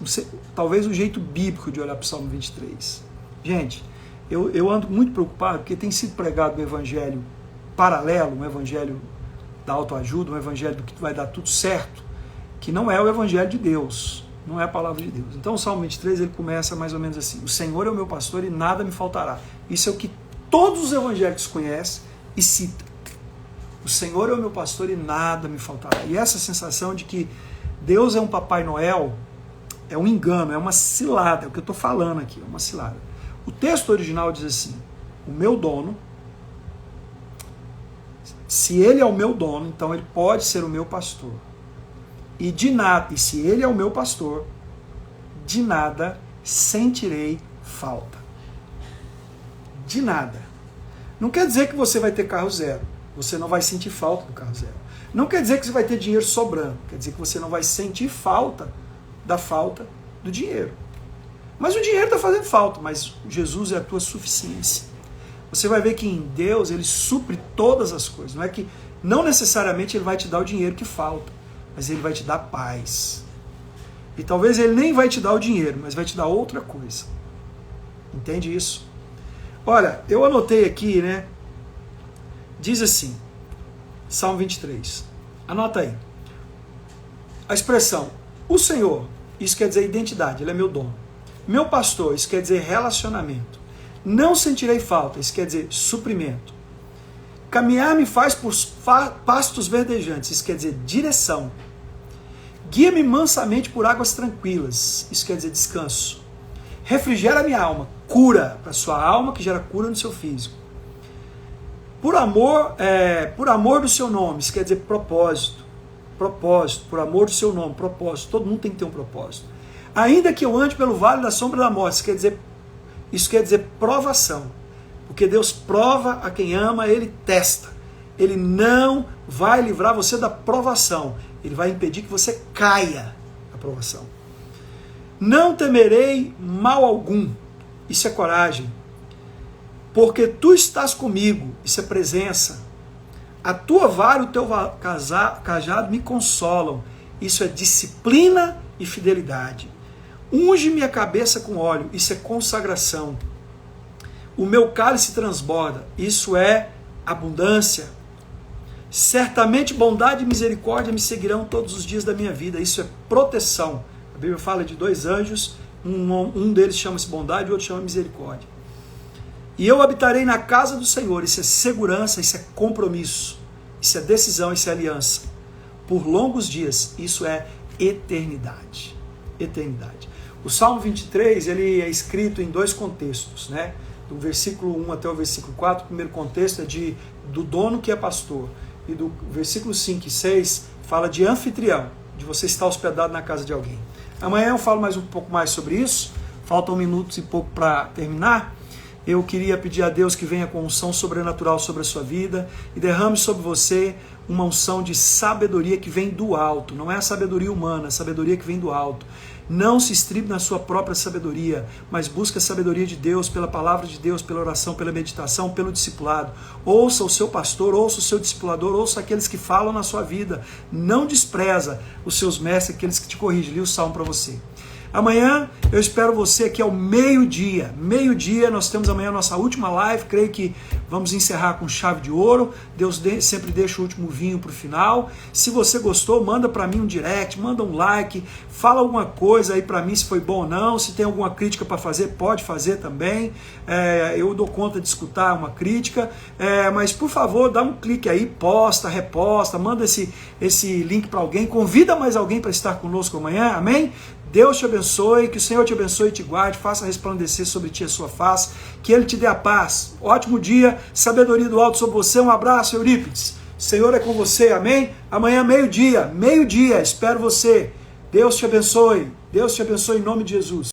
talvez um jeito bíblico de olhar para o Salmo 23. Gente, eu ando muito preocupado porque tem sido pregado um evangelho paralelo, um evangelho da autoajuda, um evangelho do que vai dar tudo certo, que não é o evangelho de Deus, não é a palavra de Deus. Então o Salmo 23 ele começa mais ou menos assim: o Senhor é o meu pastor e nada me faltará. Isso é o que todos os evangélicos conhecem e citam. O Senhor é o meu pastor e nada me faltará. E essa sensação de que Deus é um Papai Noel é um engano, é uma cilada, é o que eu estou falando aqui, é uma cilada. O texto original diz assim: o meu dono, se ele é o meu dono, então ele pode ser o meu pastor. E se ele é o meu pastor, de nada sentirei falta. De nada. Não quer dizer que você vai ter carro zero. Você não vai sentir falta do carro zero. Não quer dizer que você vai ter dinheiro sobrando. Quer dizer que você não vai sentir falta do dinheiro. Mas o dinheiro está fazendo falta, mas Jesus é a tua suficiência. Você vai ver que em Deus ele supre todas as coisas. Não necessariamente ele vai te dar o dinheiro que falta, mas ele vai te dar paz. E talvez ele nem vai te dar o dinheiro, mas vai te dar outra coisa. Entende isso? Olha, eu anotei aqui, né? Diz assim, Salmo 23. Anota aí. A expressão, o Senhor, isso quer dizer identidade, ele é meu dono. Meu pastor, isso quer dizer relacionamento. Não sentirei falta, isso quer dizer suprimento. Caminhar me faz por pastos verdejantes, isso quer dizer direção. Guia-me mansamente por águas tranquilas, isso quer dizer descanso. Refrigera minha alma, cura para sua alma, que gera cura no seu físico. Por amor do seu nome, isso quer dizer propósito. Propósito, por amor do seu nome, propósito. Todo mundo tem que ter um propósito. Ainda que eu ande pelo vale da sombra da morte, isso quer dizer provação. Porque Deus prova a quem ama, Ele testa. Ele não vai livrar você da provação. Ele vai impedir que você caia na provação. Não temerei mal algum. Isso é coragem. Porque tu estás comigo, isso é presença. A tua vara e o teu cajado me consolam. Isso é disciplina e fidelidade. Unge minha cabeça com óleo, isso é consagração. O meu cálice transborda, isso é abundância. Certamente bondade e misericórdia me seguirão todos os dias da minha vida, isso é proteção. A Bíblia fala de 2 anjos, um deles chama-se bondade e o outro chama misericórdia. E eu habitarei na casa do Senhor, isso é segurança, isso é compromisso, isso é decisão, isso é aliança. Por longos dias, isso é eternidade. Eternidade. O Salmo 23, ele é escrito em 2 contextos, né? Do versículo 1 até o versículo 4, o primeiro contexto é do dono que é pastor. E do versículo 5 e 6 fala de anfitrião, de você estar hospedado na casa de alguém. Amanhã eu falo um pouco mais sobre isso, faltam minutos e pouco para terminar. Eu queria pedir a Deus que venha com unção sobrenatural sobre a sua vida e derrame sobre você uma unção de sabedoria que vem do alto. Não é a sabedoria humana, é a sabedoria que vem do alto. Não se estribe na sua própria sabedoria, mas busque a sabedoria de Deus pela palavra de Deus, pela oração, pela meditação, pelo discipulado. Ouça o seu pastor, ouça o seu discipulador, ouça aqueles que falam na sua vida. Não despreza os seus mestres, aqueles que te corrigem. Li o salmo para você. Amanhã eu espero você aqui ao meio-dia. Meio-dia nós temos amanhã a nossa última live. Creio que vamos encerrar com chave de ouro. Deus sempre deixa o último vinho para o final. Se você gostou, manda para mim um direct, manda um like, fala alguma coisa aí para mim se foi bom ou não. Se tem alguma crítica para fazer, pode fazer também. Eu dou conta de escutar uma crítica. Mas por favor, dá um clique aí, posta, reposta, manda esse link para alguém. Convida mais alguém para estar conosco amanhã. Amém? Deus te abençoe, que o Senhor te abençoe e te guarde, faça resplandecer sobre ti a sua face, que Ele te dê a paz. Ótimo dia, sabedoria do alto sobre você. Um abraço, Eurípides. O Senhor é com você, amém? Amanhã, meio-dia, espero você. Deus te abençoe em nome de Jesus.